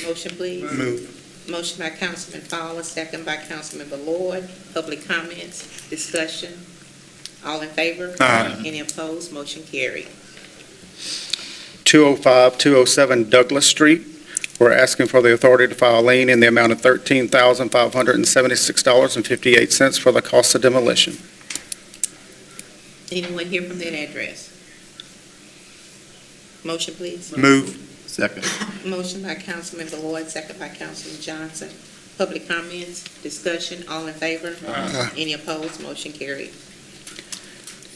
Motion, please. Move. Motion by Councilman Fowler, second by Councilman Ballard. Public comments, discussion, all in favor? Aye. Any opposed? Motion carried. 207 Douglas Street. We're asking for the authority to file a lien in the amount of $13,576.58 for the cost of demolition. Anyone here from that address? Motion, please. Move. Second. Motion by Councilman Ballard, second by Councilman Johnson. Public comments, discussion, all in favor? Aye. Any opposed? Motion carried.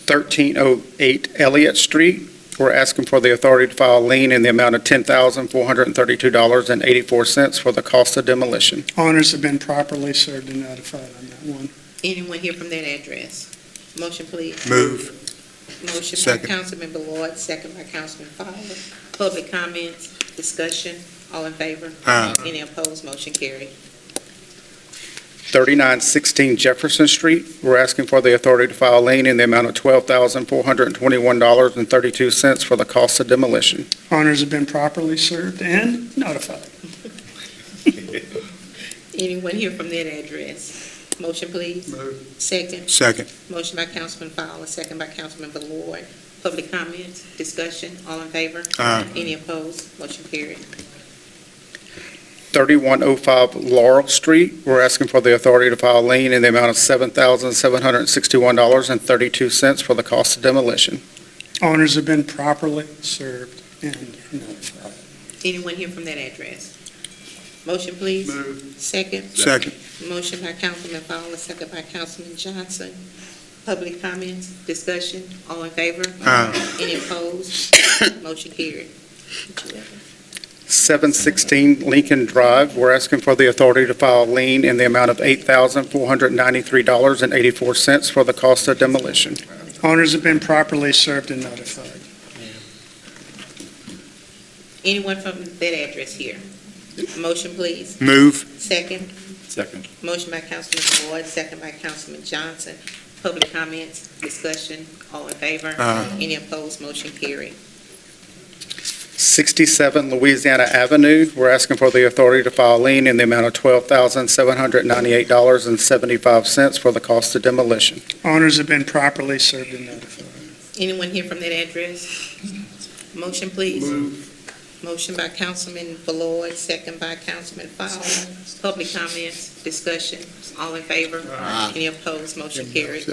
1308 Elliott Street. We're asking for the authority to file a lien in the amount of $10,432.84 for the cost of demolition. Owners have been properly served and notified on that one. Anyone here from that address? Motion, please. Move. Motion by Second. Councilman Ballard, second by Councilman Fowler. Public comments, discussion, all in favor? Aye. Any opposed? Motion carried. 3916 Jefferson Street. We're asking for the authority to file a lien in the amount of $12,421.32 for the cost of demolition. Owners have been properly served and notified. Anyone here from that address? Motion, please. Move. Second. Second. Motion by Councilman Fowler, second by Councilman Ballard. Public comments, discussion, all in favor? Aye. Any opposed? Motion carried. 3105 Laurel Street. We're asking for the authority to file a lien in the amount of $7,761.32 for the cost of demolition. Owners have been properly served and notified. Anyone here from that address? Motion, please. Move. Second. Second. Motion by Councilman Fowler, second by Councilman Johnson. Public comments, discussion, all in favor? Any opposed? Motion carried. 716 Lincoln Drive, we're asking for the authority to file a lien in the amount of $8,493.84 for the cost of demolition. Owners have been properly served and notified. Anyone from that address here? Motion, please. Move. Second. Second. Motion by Councilman Floyd, second by Councilman Johnson. Public comments, discussion, all in favor? Any opposed? Motion carried. 67 Louisiana Avenue, we're asking for the authority to file a lien in the amount of $12,798.75 for the cost of demolition. Owners have been properly served and notified. Anyone here from that address? Motion, please. Motion by Councilman Floyd, second by Councilman Fowler. Public comments, discussion, all in favor? Any opposed? Motion carried.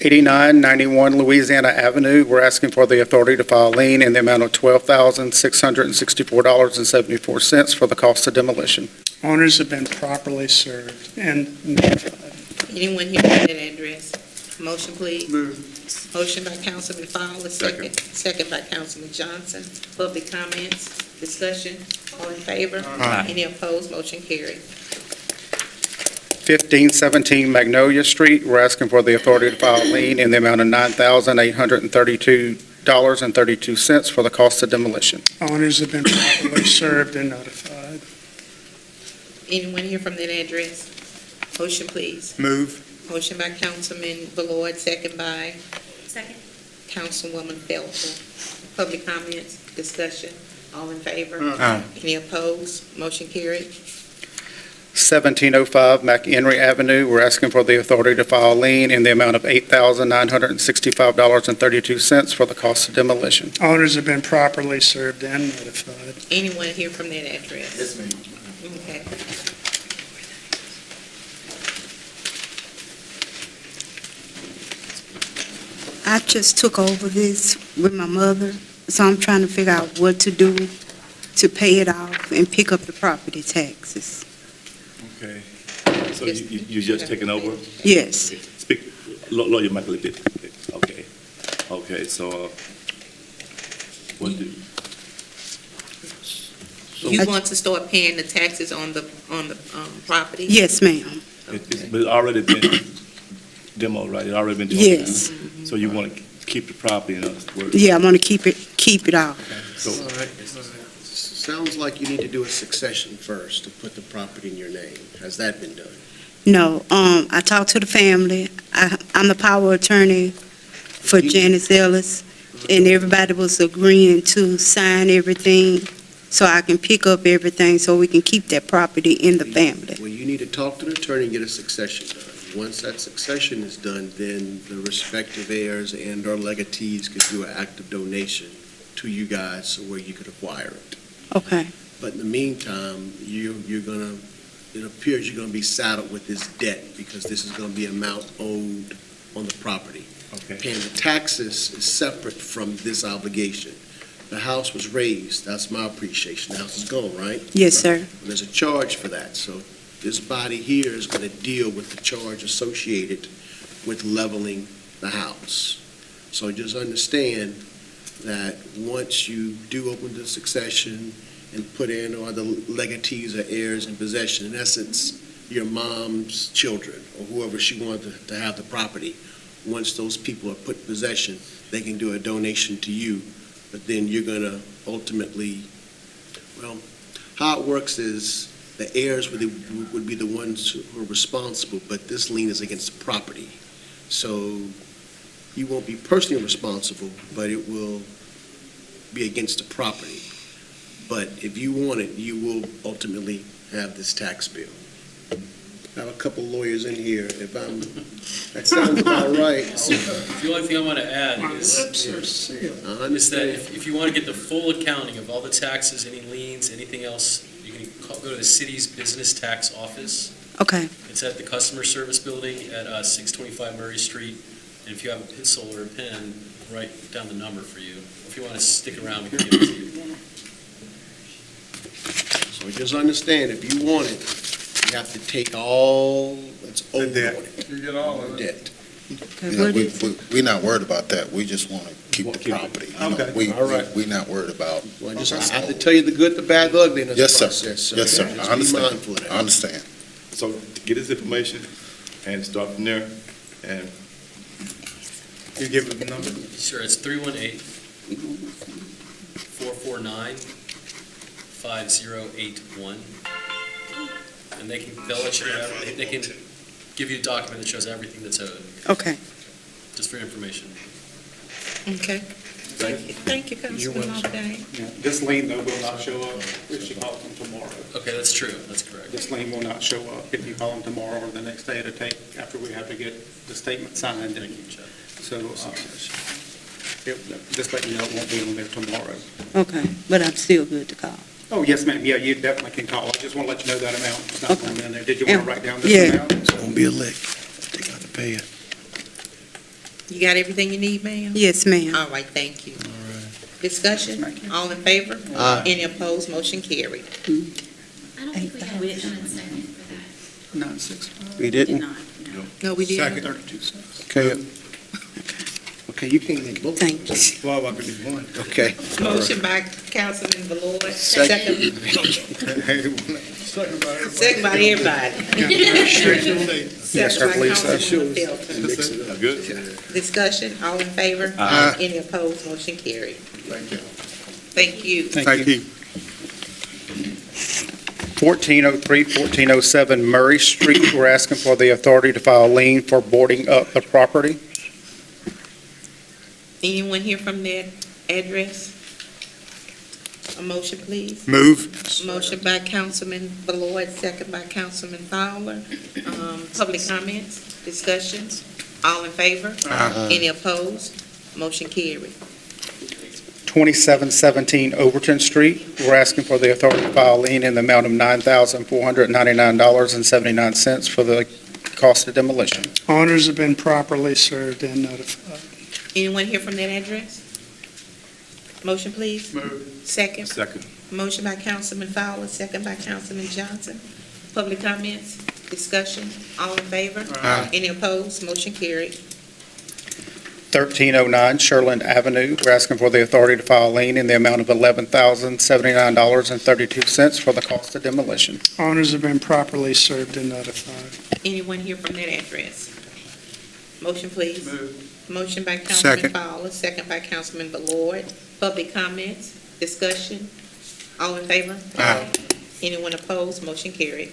8991 Louisiana Avenue, we're asking for the authority to file a lien in the amount of $12,664.74 for the cost of demolition. Owners have been properly served and notified. Anyone here from that address? Motion, please. Move. Motion by Councilman Fowler, second by Councilman Johnson. Public comments, discussion, all in favor? Any opposed? Motion carried. 1517 Magnolia Street, we're asking for the authority to file a lien in the amount of $9,832.32 for the cost of demolition. Owners have been properly served and notified. Anyone here from that address? Motion, please. Move. Motion by Councilman Floyd, second by Second. Councilwoman Felton. Public comments, discussion, all in favor? Any opposed? Motion carried. 1705 McHenry Avenue, we're asking for the authority to file a lien in the amount of $8,965.32 for the cost of demolition. Owners have been properly served and notified. Anyone here from that address? Yes, ma'am. Okay. I just took over this with my mother, so I'm trying to figure out what to do to pay it off and pick up the property taxes. Okay. So you just taking over? Yes. Speak, lower your mic a little bit. Okay. Okay, so, what do? You want to start paying the taxes on the property? Yes, ma'am. It's already been demoed, right? It already been demoed? Yes. So you want to keep the property in other words? Yeah, I want to keep it off. So, All right. Sounds like you need to do a succession first to put the property in your name. Has that been done? No, I talked to the family. I'm the power attorney for Janice Ellis, and everybody was agreeing to sign everything so I can pick up everything so we can keep that property in the family. Well, you need to talk to the attorney and get a succession done. Once that succession is done, then the respective heirs and/or legatees could do an active donation to you guys so where you could acquire it. Okay, But in the meantime, it appears you're gonna be saddled with this debt because this is gonna be amount owed on the property. okay. Paying the taxes is separate from this obligation. The house was raised, that's my appreciation. The house is gone, right? yes, sir. There's a charge for that, so this body here is gonna deal with the charge associated with leveling the house. So just understand that once you do open the succession and put in, or the legatees or heirs in possession, in essence, your mom's children, or whoever she wanted to have the property, once those people are put in possession, they can do a donation to you, but then you're gonna ultimately, well, how it works is the heirs would be the ones who are responsible, but this lien is against the property. So you won't be personally responsible, but it will be against the property. But if you want it, you will ultimately have this tax bill. I have a couple lawyers in here, that sounds about right. The only thing I want to add is that if you want to get the full accounting of all the taxes, any liens, anything else, you can go to the city's business tax office. Okay, It's at the Customer Service Building at 625 Murray Street And if you have a pencil or a pen, write down the number for you. If you want to stick around, we can give it to you. So just understand, if you want it, you have to take all that's owed on debt. it. You get all of it. Debt. Okay, what is- We're not worried about that. We just want to keep the property. You know, Okay. All right. We're not worried about. Well, just, I have to tell you the good, the bad, the ugly in this Yes, sir. process. So Yes, sir. just I be understand. mindful of that. I understand. So get this information and start from there. And You give them the number? Sure, it's 318-449-5081. And they'll let you know, they can give you a document that shows everything that's owed, Okay. just for your information. Okay. Thank you, Councilman Lawberdane. This lien, though, will not show up if you call them tomorrow. Okay, that's true, that's correct. This lien will not show up if you call them tomorrow or the next day to take, after we have to get the statement signed. Thank you, Chad. So, just let you know, it won't be on there tomorrow. Okay, but I'm still good to call. Oh, yes, ma'am, yeah, you definitely can call. I just want to let you know that amount. It's not Okay. going in there. Did you want to write down this Yeah. amount? It's gonna be a lick. They got to pay it. You got everything you need, ma'am? Yes, ma'am. All right, thank you. Discussion, all in favor? Aye. Any opposed, motion carried. I don't think we had a motion and second for that. 965. We didn't? No, we didn't. 32 cents. Okay. Okay, you can't make both. Thank you. Well, I could do one. Okay. Motion by Councilman Ballard, Second. second by everybody. Yes, sir, Second by please, sir. Councilman Felton. good. Discussion, all in favor? Aye. Any opposed, motion carried. Thank you. Thank you. Thank you. 1403, 1407 Murray Street. We're asking for the authority to file a lien for boarding up the property. Anyone here from that address? A motion, please. Move. Motion by Councilman Ballard, second by Councilman Fowler. Public comments, discussions, all in favor? Any opposed? Motion carried. 2717 Overton Street. We're asking for the authority to file a lien in the amount of $9,499.79 for the cost of demolition. Owners have been properly served and notified. Anyone here from that address? Motion, please. Move. Second. Second. Motion by Councilman Fowler, second by Councilman Johnson. Public comments, discussion, all in favor? Any opposed? Motion carried. 1309 Sherland Avenue. We're asking for the authority to file a lien in the amount of $11,079.32 for the cost of demolition. Owners have been properly served and notified. Anyone here from that address? Motion, please. Move. Motion by Councilman Second. Fowler, second by Councilman Ballard. Public comments, discussion, all in favor? Anyone opposed? Motion carried.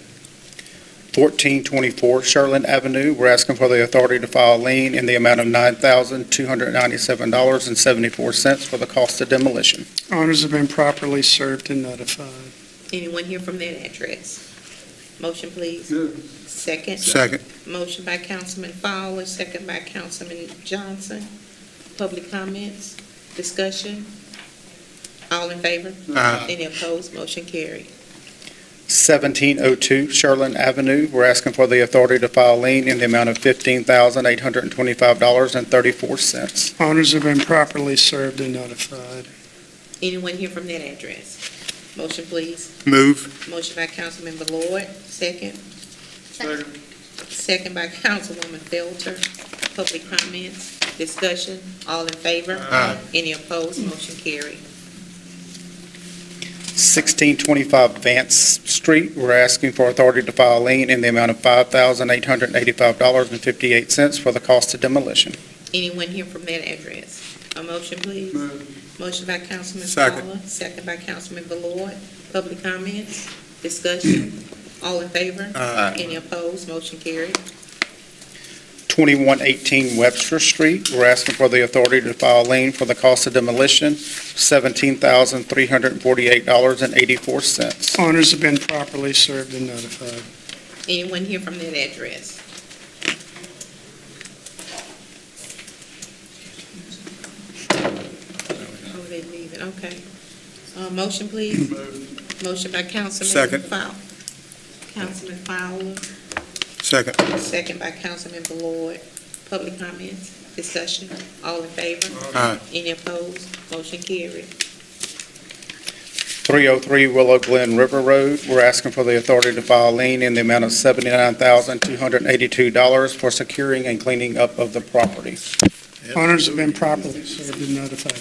1424 Sherland Avenue. We're asking for the authority to file a lien in the amount of $9,297.74 for the cost of demolition. Owners have been properly served and notified. Anyone here from that address? Motion, please. Move. Second. Second. Motion by Councilman Fowler, second by Councilman Johnson. Public comments, discussion, all in favor? Any opposed? Motion carried. 1702 Sherland Avenue. We're asking for the authority to file a lien in the amount of $15,825.34. Owners have been properly served and notified. Anyone here from that address? Motion, please. Move. Motion by Councilman Ballard, second. Second. Second by Councilwoman Felter. Public comments, discussion, all in favor? Any opposed? Motion carried. 1625 Vance Street. We're asking for authority to file a lien in the amount of $5,885.58 for the cost of demolition. Anyone here from that address? A motion, please. Move. Motion by Councilman Second. Fowler, second by Councilman Ballard. Public comments, discussion, all in favor? Any opposed? Motion carried. 2118 Webster Street. We're asking for the authority to file a lien for the cost of demolition, $17,348.84. Owners have been properly served and notified. Anyone here from that address? Oh, they leaving, okay. Motion, please. Move. Motion by Councilman Second. Fowler. Councilman Fowler, Second. second by Councilman Ballard. Public comments, Discussion, all in favor? Aye. Any opposed? Motion carried. 303 Willow Glen River Road, we're asking for the authority to file a lien in the amount of $79,282 for securing and cleaning up of the property. Owners have been properly served and notified.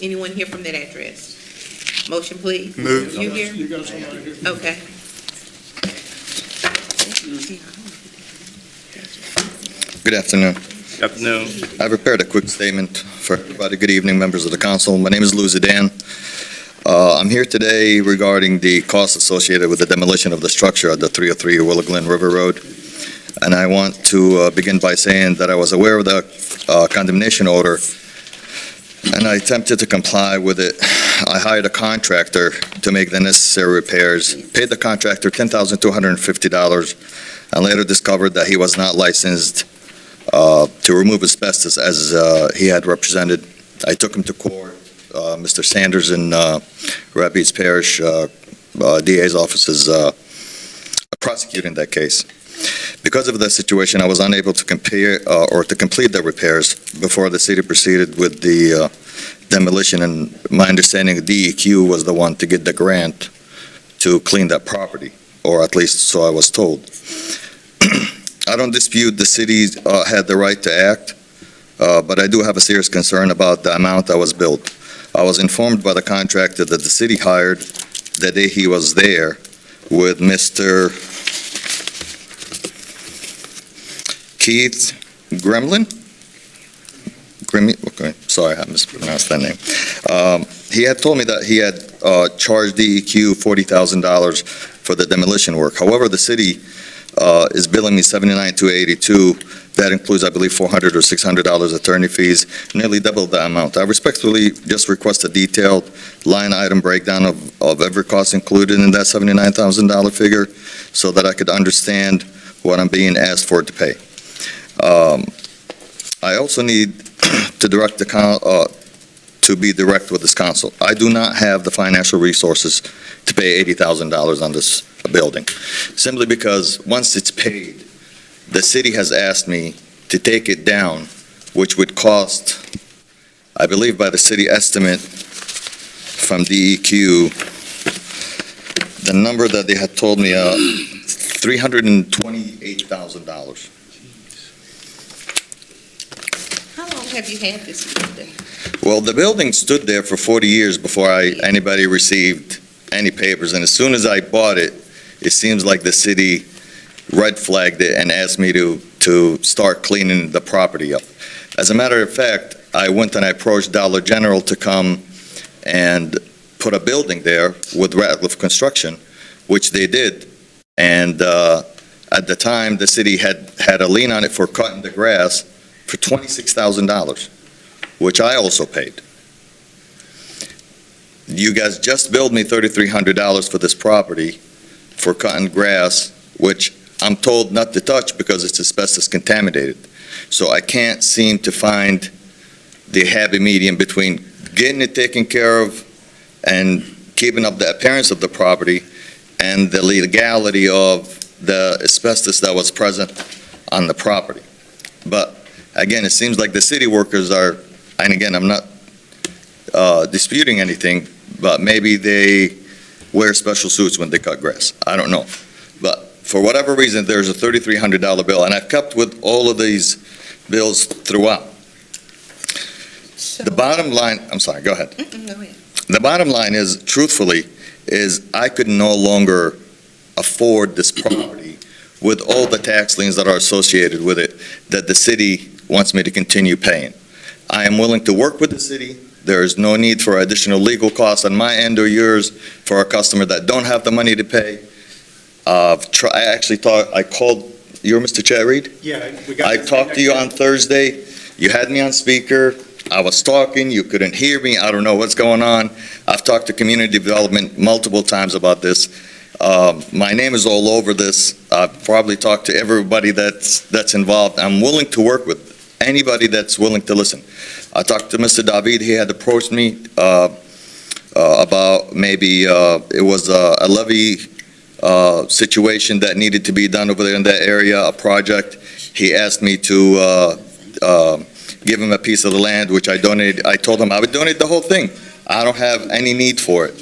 Anyone here from that address? Motion, please. Move. You here? You got somebody here? Okay. Good afternoon. Afternoon. I prepared a quick statement for everybody. Good evening, members of the council. My name is Lou Zidane. I'm here today regarding the costs associated with the demolition of the structure at the 303 Willow Glen River Road. And I want to begin by saying that I was aware of the condemnation order, and I attempted to comply with it. I hired a contractor to make the necessary repairs, paid the contractor $10,250, and later discovered that he was not licensed to remove asbestos as he had represented. I took him to court. Mr. Sanders in Rapides Parish DA's office is prosecuting that case. Because of that situation, I was unable to compare or to complete the repairs before the city proceeded with the demolition, and my understanding DEQ was the one to get the grant to clean that property, or at least so I was told. I don't dispute the city had the right to act, but I do have a serious concern about the amount that was billed. I was informed by the contractor that the city hired the day he was there with Mr. Keith Gremlin? Okay, sorry, I mispronounced that name. He had told me that he had charged DEQ $40,000 for the demolition work. However, the city is billing me $79,282. That includes, I believe, $400 or $600 attorney fees, nearly double the amount. I respectfully just request a detailed line item breakdown of every cost included in that $79,000 figure so that I could understand what I'm being asked for to pay. I also need to direct to be direct with this council. I do not have the financial resources to pay $80,000 on this building, simply because once it's paid, the city has asked me to take it down, which would cost, I believe by the city estimate from DEQ, the number that they had told me, $328,000. How long have you had this building? Well, the building stood there for 40 years before anybody received any papers, and as soon as I bought it, it seems like the city red flagged it and asked me to start cleaning the property up. As a matter of fact, I went and I approached Dollar General to come and put a building there with Ratliff Construction, which they did, and at the time, the city had a lien on it for cutting the grass for $26,000, which I also paid. You guys just billed me $3,300 for this property for cutting grass, which I'm told not to touch because it's asbestos contaminated. So I can't seem to find the happy medium between getting it taken care of and keeping up the appearance of the property and the legality of the asbestos that was present on the property. But again, it seems like the city workers are, and again, I'm not disputing anything, but maybe they wear special suits when they cut grass. I don't know. But for whatever reason, there's a $3,300 bill, and I've kept with all of these bills throughout. The bottom line, I'm sorry, go ahead. Go ahead. The bottom line is, truthfully, is I could no longer afford this property with all the tax liens that are associated with it that the city wants me to continue paying. I am willing to work with the city. There is no need for additional legal costs on my end or yours for a customer that don't have the money to pay. I called, you're Mr. Chad Reed? Yeah. I talked to you on Thursday. You had me on speaker. I was talking. You couldn't hear me. I don't know what's going on. I've talked to community development multiple times about this. My name is all over this. I've probably talked to everybody that's involved. I'm willing to work with anybody that's willing to listen. I talked to Mr. David. He had approached me about maybe it was a levy situation that needed to be done over there in that area, a project. He asked me to give him a piece of the land, which I donated. I told him I would donate the whole thing. I don't have any need for it.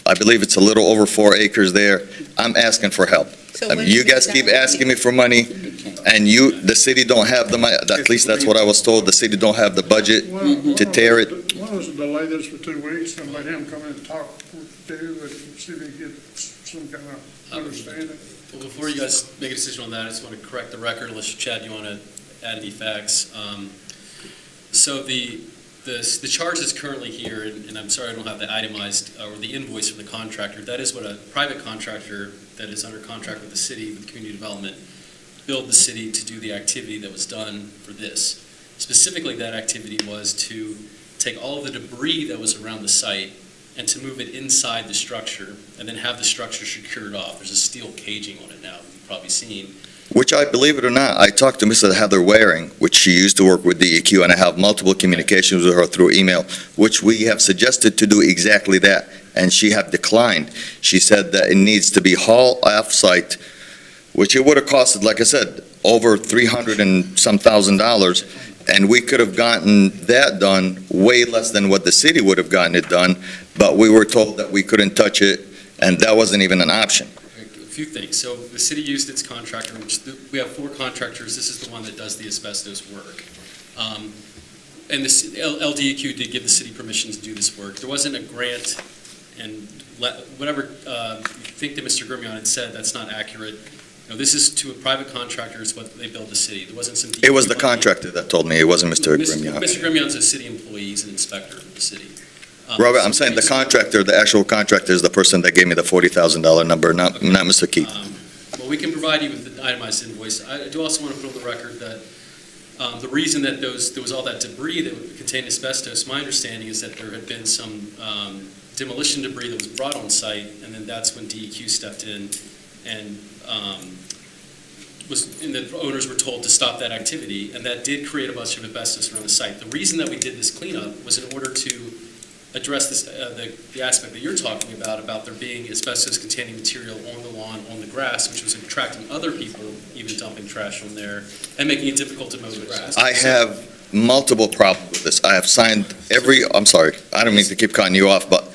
I believe it's a little over 4 acres there. I'm asking for help. So when You is guys it keep done? asking me for money, and the city don't have the money. At least that's what I was told. The city don't have the budget to tear it. Why don't we delay this for 2 weeks and let him come in and talk to you and see if he can get some kind of understanding? Well, before you guys make a decision on that, I just want to correct the record, unless Chad, you want to add any facts. So the charge that's currently here, and I'm sorry I don't have the itemized, or the invoice from the contractor, that is what a private contractor that is under contract with the city, with community development, billed the city to do the activity that was done for this. Specifically, that activity was to take all of the debris that was around the site and to move it inside the structure, and then have the structure secured off. There's a steel caging on it now, you've probably seen. Which I, believe it or not, I talked to Mrs. Heather Waring, which she used to work with DEQ, and I have multiple communications with her through email, which we have suggested to do exactly that, and she have declined. She said that it needs to be hauled off-site, which it would have costed, like I said, over $300 and some thousand, and we could have gotten that done way less than what the city would have gotten it done, but we were told that we couldn't touch it, and that wasn't even an option. A few things. So the city used its contractor, which we have 4 contractors. This is the one that does the asbestos work. And this LDEQ did give the city permission to do this work. There wasn't a grant, and whatever you think that Mr. Grimion had said, that's not accurate. No, this is to a private contractor, is what they billed the city. There wasn't some. It was the contractor that told me, it wasn't Mr. Grimion. Mr. Grimion's a city employee, he's an inspector of the city. Robert, I'm saying the contractor, the actual contractor is the person that gave me the $40,000 number, not Mr. Keith. Well, we can provide you with the itemized invoice. I do also want to put on the record that the reason that there was all that debris that contained asbestos, my understanding is that there had been some demolition debris that was brought on site, and then that's when DEQ stepped in and the owners were told to stop that activity, and that did create a bunch of asbestos around the site. The reason that we did this cleanup was in order to address this, the aspect that you're talking about there being asbestos-containing material on the lawn, on the grass, which was attracting other people, even dumping trash on there, and making it difficult to mow the grass. I have multiple problems with this. I have signed I'm sorry, I don't mean to keep cutting you off, but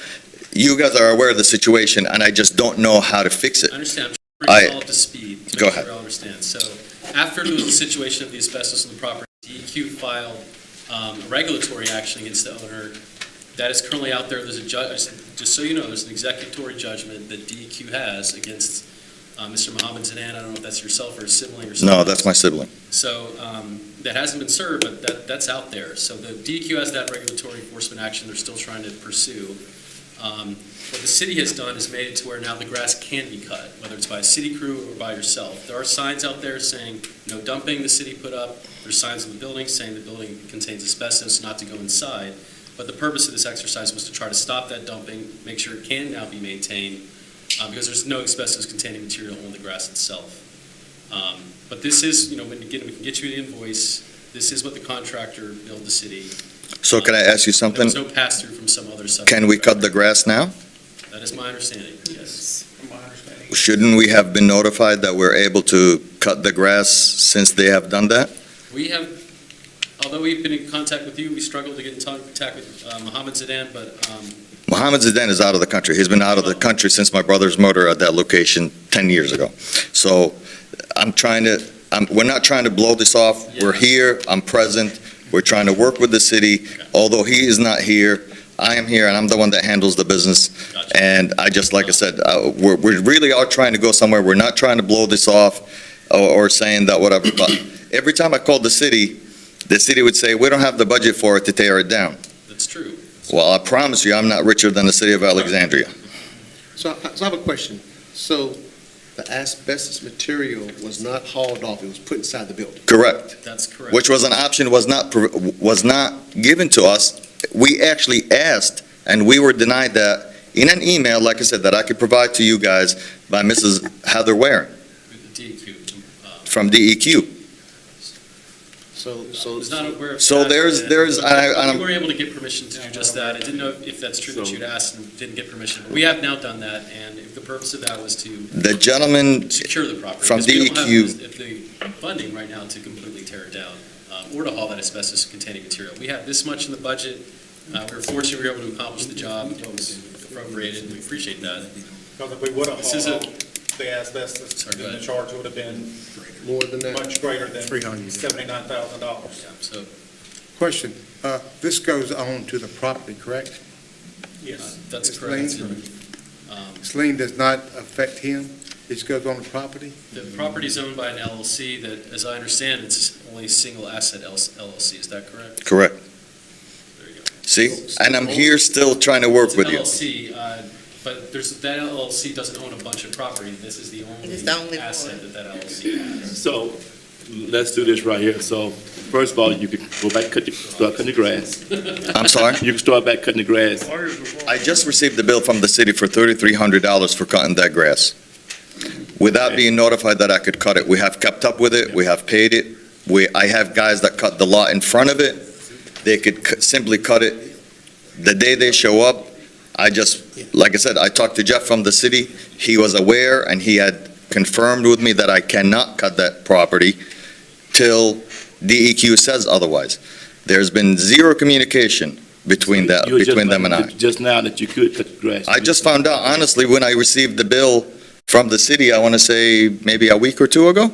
you guys are aware of the situation, and I just don't know how to fix it. I understand. I'm trying to bring it all up to speed. To Go make sure ahead. I understand. So after there was the situation of the asbestos on the property, DEQ filed a regulatory action against the owner. That is currently out there. There's a just so you know, there's an executory judgment that DEQ has against Mr. Mohammed Zadan. I don't know if that's yourself or a sibling or something. No, that's my sibling. So that hasn't been served, but that's out there. So the DEQ has that regulatory enforcement action they're still trying to pursue. What the city has done is made it to where now the grass can be cut, whether it's by a city crew or by yourself. There are signs out there saying no dumping, the city put up. There's signs on the building saying the building contains asbestos, not to go inside. But the purpose of this exercise was to try to stop that dumping, make sure it can now be maintained, because there's no asbestos-containing material on the grass itself. But this is, when we can get you the invoice, this is what the contractor billed the city. So can I ask you something? There's no pass-through from some other subcontractor. Can we cut the grass now? That is my understanding, yes. Shouldn't we have been notified that we're able to cut the grass since they have done that? We have, although we've been in contact with you, we struggled to get in contact with Mohammed Zadan, but Mohammed Zadan is out of the country. He's been out of the country since my brother's murder at that location 10 years ago. So we're not trying to blow this off. We're here, I'm present. We're trying to work with the city. Although he is not here, I am here, and I'm the one that handles the business. Gotcha. And like I said, we really are trying to go somewhere. We're not trying to blow this off or saying that whatever. But every time I called the city would say, we don't have the budget for it to tear it down. that's true. Well, I promise you, I'm not richer than the city of Alexandria. So I have a question. So the asbestos material was not hauled off, it was put inside the building? Correct. That's correct. Which was an option, was not given to us. We actually asked, and we were denied that in an email, like I said, that I could provide to you guys by Mrs. Heather Waring DEQ. from DEQ. So, I was not aware of So that, there's- and- there's- but I- I'm- We were able to get permission to do just that. I didn't know if that's true that you'd asked and didn't get permission. But we have now done that, and if the purpose of that was to The gentleman secure the property. from because we don't have DEQ the funding right now to completely tear it down, or to haul that asbestos-containing material. We have this much in the budget. We were fortunate we were able to accomplish the job. It was appropriated, and we appreciate that. Because if we would have This is a- hauled the asbestos, Sorry, go then the ahead. charge would have been more than that. much greater than $300. $79,000. Yeah, so, Question, this goes on to the property, correct? that's It's correct. lien. Um, This lien does not affect him, it just goes on the property? The property is owned by an LLC that, as I understand, it's only a single asset LLC, is that correct? Correct. There you go. See? And I'm here still trying to work It's with an you. LLC, but that LLC doesn't own a bunch of property. This is the It's the only only asset one. that LLC has. So, let's do this right here. So, first of all, you can go back, start cutting the grass. I'm sorry? You can start back cutting the grass. I just received a bill from the city for $3,300 for cutting that grass. Without being notified that I could cut it. We have kept up with it, we have paid it. I have guys that cut the lot in front of it. They could simply cut it the day they show up. Like I said, I talked to Jeff from the city. He was aware and he had confirmed with me that I cannot cut that property till DEQ says otherwise. There's been zero communication between them and I. Just now that you could cut the grass. I just found out, honestly, when I received the bill from the city, I want to say maybe a week or two ago.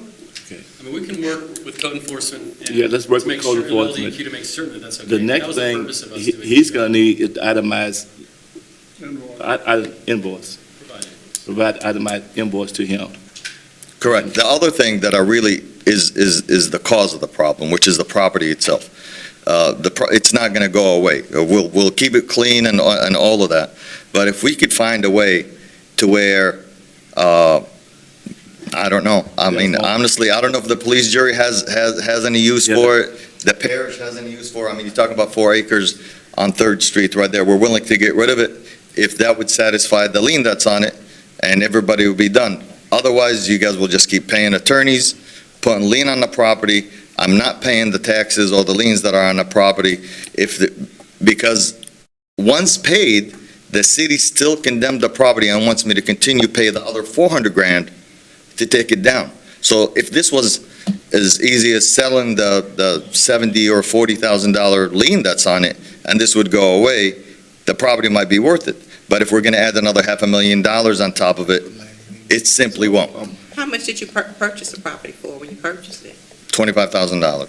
I mean, we can work with code enforcement and Yeah, let's work to make with code sure, and enforcement. LDEQ to make certain that that's okay. The That next was thing, purpose of us doing he's this. gonna need is itemized Invoice. invoice. Provided. Provide itemized invoice to him. Correct. The other thing that I really is the cause of the problem, which is the property itself. It's not going to go away. We'll keep it clean and all of that. But if we could find a way to where, I don't know. I mean, honestly, I don't know if the police jury has any use for it. The parish has any use for it. I mean, you're talking about 4 acres on 3rd Street right there. We're willing to get rid of it if that would satisfy the lien that's on it, and everybody would be done. Otherwise, you guys will just keep paying attorneys, putting lien on the property. I'm not paying the taxes or the liens that are on the property because once paid, the city still condemned the property and wants me to continue to pay the other $400,000 to take it down. So if this was as easy as selling the $70,000 or $40,000 lien that's on it, and this would go away, the property might be worth it. But if we're going to add another $500,000 on top of it, it simply won't. How much did you purchase the property for when you purchased it? $25,000.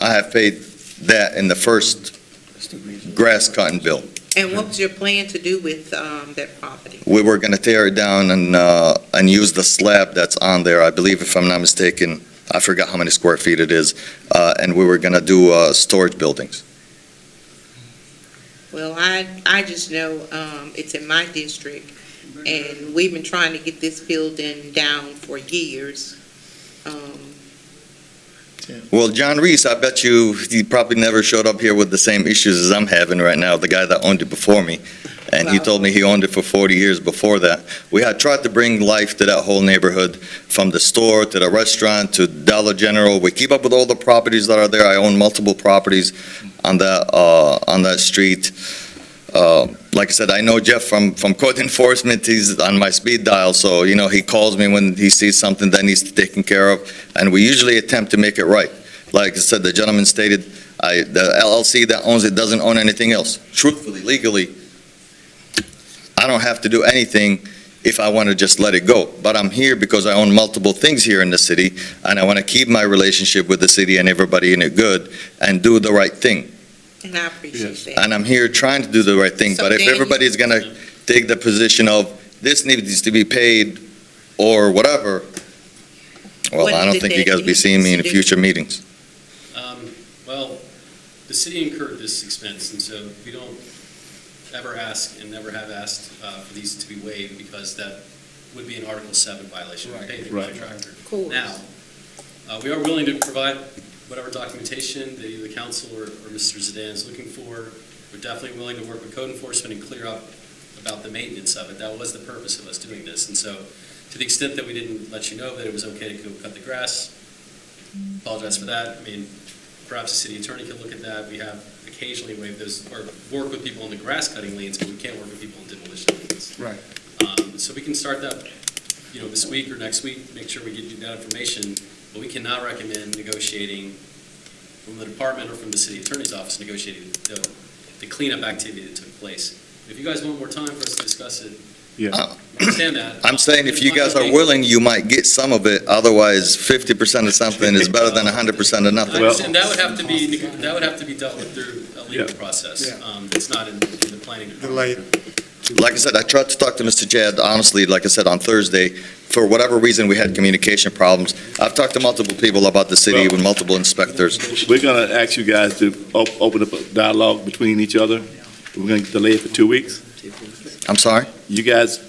I have paid that in the first grass cutting bill. And what was your plan to do with that property? We were going to tear it down and use the slab that's on there. I believe, if I'm not mistaken, I forgot how many square feet it is, and we were going to do storage buildings. Well, I just know it's in my district, and we've been trying to get this building down for years. Well, John Reese, I bet you he probably never showed up here with the same issues as I'm having right now, the guy that owned it before me. And he told me he owned it for 40 years before that. We had tried to bring life to that whole neighborhood, from the store to the restaurant to Dollar General. We keep up with all the properties that are there. I own multiple properties on that street. Like I said, I know Jeff from code enforcement. He's on my speed dial, so, he calls me when he sees something that needs to be taken care of, and we usually attempt to make it right. Like I said, the gentleman stated, the LLC that owns it doesn't own anything else. Truthfully, legally, I don't have to do anything if I want to just let it go. But I'm here because I own multiple things here in the city, and I want to keep my relationship with the city and everybody in it good and do the right thing. And I appreciate that. And I'm here trying to do the right thing, So but if Daniel- everybody's gonna take the position of, this needs to be paid, or whatever, well, What I don't did think you that guys will be need seeing me in to do? future meetings. Well, the city incurred this expense, and so we don't ever ask and never have asked for these to be waived, because that would be an Article 7 violation. We pay the Right. contractor. Of course. Now, we are willing to provide whatever documentation the council or Mr. Zidane is looking for. We're definitely willing to work with code enforcement and clear up about the maintenance of it. That was the purpose of us doing this. And so, to the extent that we didn't let you know that it was okay to go cut the grass, apologize for that. I mean, perhaps the city attorney can look at that. We have occasionally waived those, or work with people on the grass cutting liens, but we can't work with people on demolition liens. Right. So we can start that, this week or next week, make sure we get you that information, but we cannot recommend negotiating from the department or from the city attorney's office, negotiating the cleanup activity that took place. If you guys want more time for us to discuss it, Yeah. I understand that. I'm saying if you guys are willing, you might get some of it, otherwise 50% of something is better than 100% of I nothing. understand, that would have to be dealt with through a legal process. It's not in the planning department. Like I said, I tried to talk to Mr. Jed, honestly, like I said, on Thursday. For whatever reason, we had communication problems. I've talked to multiple people about the city with multiple inspectors. We're going to ask you guys to open up a dialogue between each other. We're going to delay it for 2 weeks. I'm sorry? You guys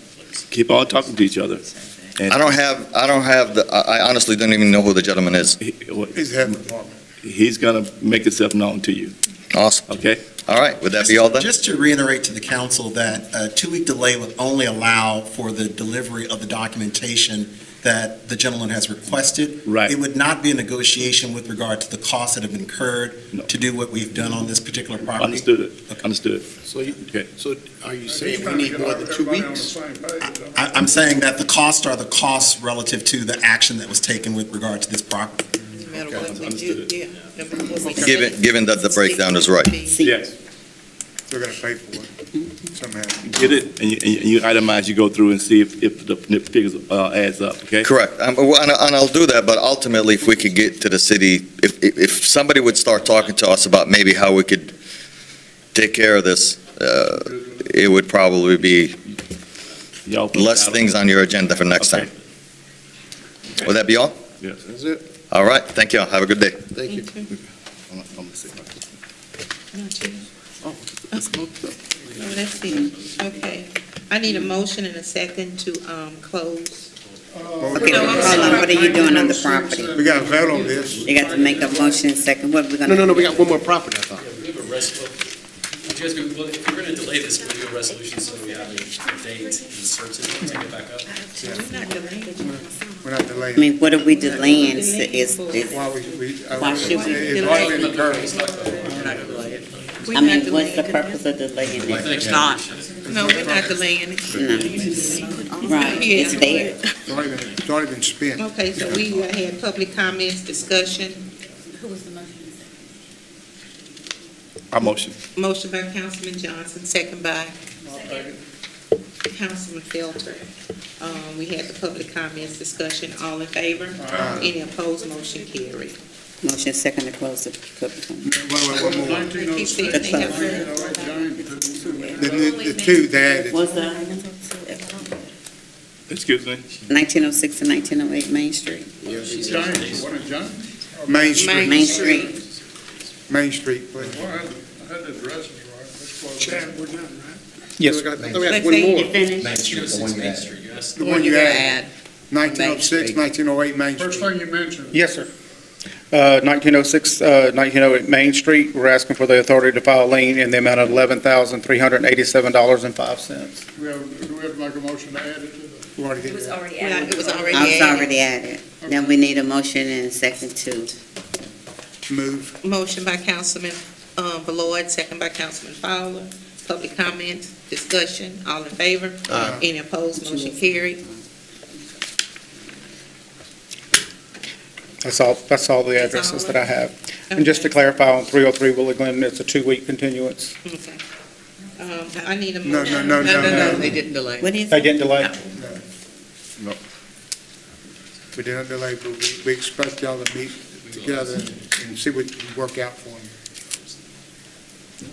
keep on talking to each other. And I honestly don't even know who the gentleman is. He's head of the department. He's going to make himself known to you, Awesome. okay? All right, would that be all then? Just to reiterate to the council that a 2-week delay would only allow for the delivery of the documentation that the gentleman has requested. Right. It would not be a negotiation with regard to the costs that have been incurred No. to do what we've done on this particular property. Understood it, understood. So are you saying we Trying to need get more than 2 everybody on the weeks? same page. I'm saying that the costs are the costs relative to the action that was taken with regard to this property. No matter what we do, Understood. yeah. No matter what we say. Given that the breakdown is right. Yes, Still gotta pay for it somehow. get it, and you itemize, you go through and see if the figures adds up, okay? Correct. And I'll do that, but ultimately, if we could get to the city, if somebody would start talking to us about maybe how we could take care of this, it would probably be Y'all put less it out. things on your agenda for next time. Okay. Would that be all? Yes. That's it. All right, thank you. Have a good day. Thank you. I'm gonna say my- Not you. Oh, it's smoked up. No, that's it. Okay. I need a motion and a second to, close. Okay, hold on, what are you doing on the property? We gotta vote on this. You got to make a motion in second, what are we gonna? No, we got one more property, I thought. We have a if we're going to delay this, we're going to do a resolution so we have a date and search it and take it back up. We're not I delaying. mean, what are we delaying? Is Why we, Why should we it's already been incurred. I mean, what's the purpose of delaying it? It's not. No, we're not delaying it. No. Right, it's there. It's already been spent. Okay, so we had public comments, discussion. I motion. Motion by Councilman Johnson, second by Councilman Felter. We had the public comments, discussion. All in favor? Any opposed? Motion carried. Motion second to close the public comment. One more. He said they have heard. The two, they added. What's that? Excuse me? 1906 and 1908 Main Street. James, what is James? Main Street, Main Street. Main Street, please. Well, I had the addresses right. Let's close it. Chad, we're done, right? Yes. I thought we had Let's one see. more. Finish. 1906 Main Street, you asked. The one you added. 1906, 1908 Main First Street. thing you mentioned. Yes, sir. 1906, 1908 Main Street, we're asking for the authority to file a lien in the amount of $11,387.05. Do we have to make a motion to add it to the? We already did It was that. already Yeah, added. it was already I was added. already added. Now we need a motion and a second to, Move. Motion by Councilman Ballard, second by Councilman Fowler. Public comments, discussion. All in favor? Any opposed? Motion carried. That's all the addresses that I have. And just to clarify, on 303 Willow Glen, it's a 2-week continuance. Okay. I need a No, motion. no, no, no, no. They didn't delay. what is They it? didn't delay. We didn't delay, but we expect y'all to meet together and see what can work out for them.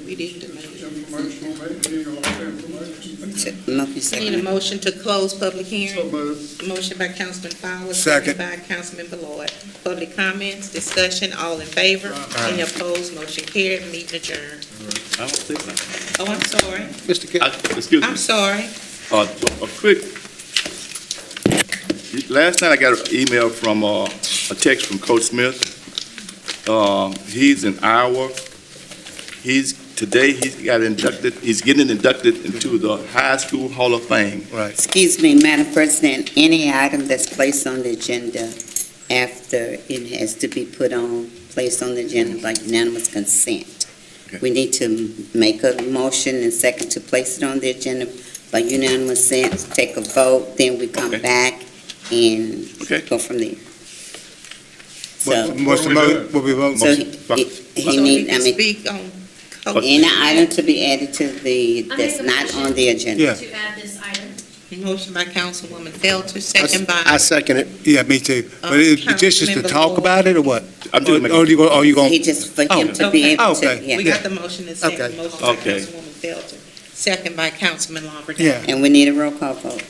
We didn't delay. Information on that, any of that information? Motion I need a second. motion to close public So hearing. moved. Motion by Councilman Fowler, Second. second by Councilman Ballard. Public comments, discussion, all in favor? Any opposed? Motion carried, meeting adjourned. I don't think so. Oh, I'm sorry. Mr. Kelly. Excuse me. I'm sorry. A quick, last night I got an email from, a text from Coach Smith. He's in Iowa. Today he's getting inducted into the High School Hall of Fame. Right. Excuse me, Madam President, any item that's placed on the agenda after it has to be placed on the agenda by unanimous consent. We need to make a motion and second to place it on the agenda by unanimous consent, take a vote, then we come back and go from there. So, What's the vote? What we vote? so he need, I mean, Speak on any item to be added to that's not on the agenda. Yeah. To add this item. Motion by Councilwoman Felter, second by. I second it. Yeah, me too. But this is to talk about it or what? I'm just Or you gonna? He just, for him to be able to, okay. yeah. We got the motion and second. Okay. Motion by Okay. Councilwoman Felter, second by Councilman Lawberdale. Yeah. And we need a roll call vote.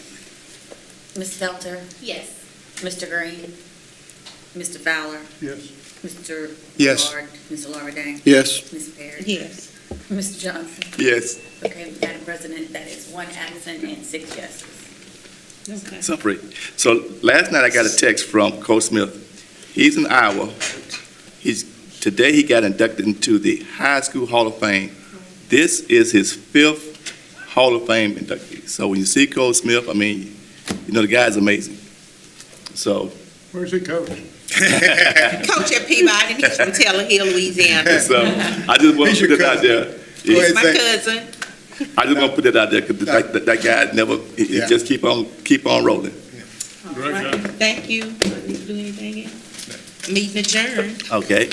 Ms. Felter? Yes. Mr. Green? Mr. Fowler? Yes. Mr. Yes. Lord? Mr. Lawberdale? Yes. Ms. Perry? Yes. Mr. Johnson? Yes. Okay, Madam President, that is 1 absent and 6 yeses. Okay. So last night I got a text from Cole Smith. He's in Iowa. Today he got inducted into the High School Hall of Fame. This is his 5th Hall of Fame inductee. So when you see Cole Smith, I mean, you know, the guy's amazing. So. Where's he coach? Coach at Peabody, he's from Taylor Hill, Louisiana. So I just want to put it out there. He's my cousin. I just want to put it out there because that guy never, he just keep on rolling. All right, thank you. Need to do anything else? Meeting adjourned. Okay.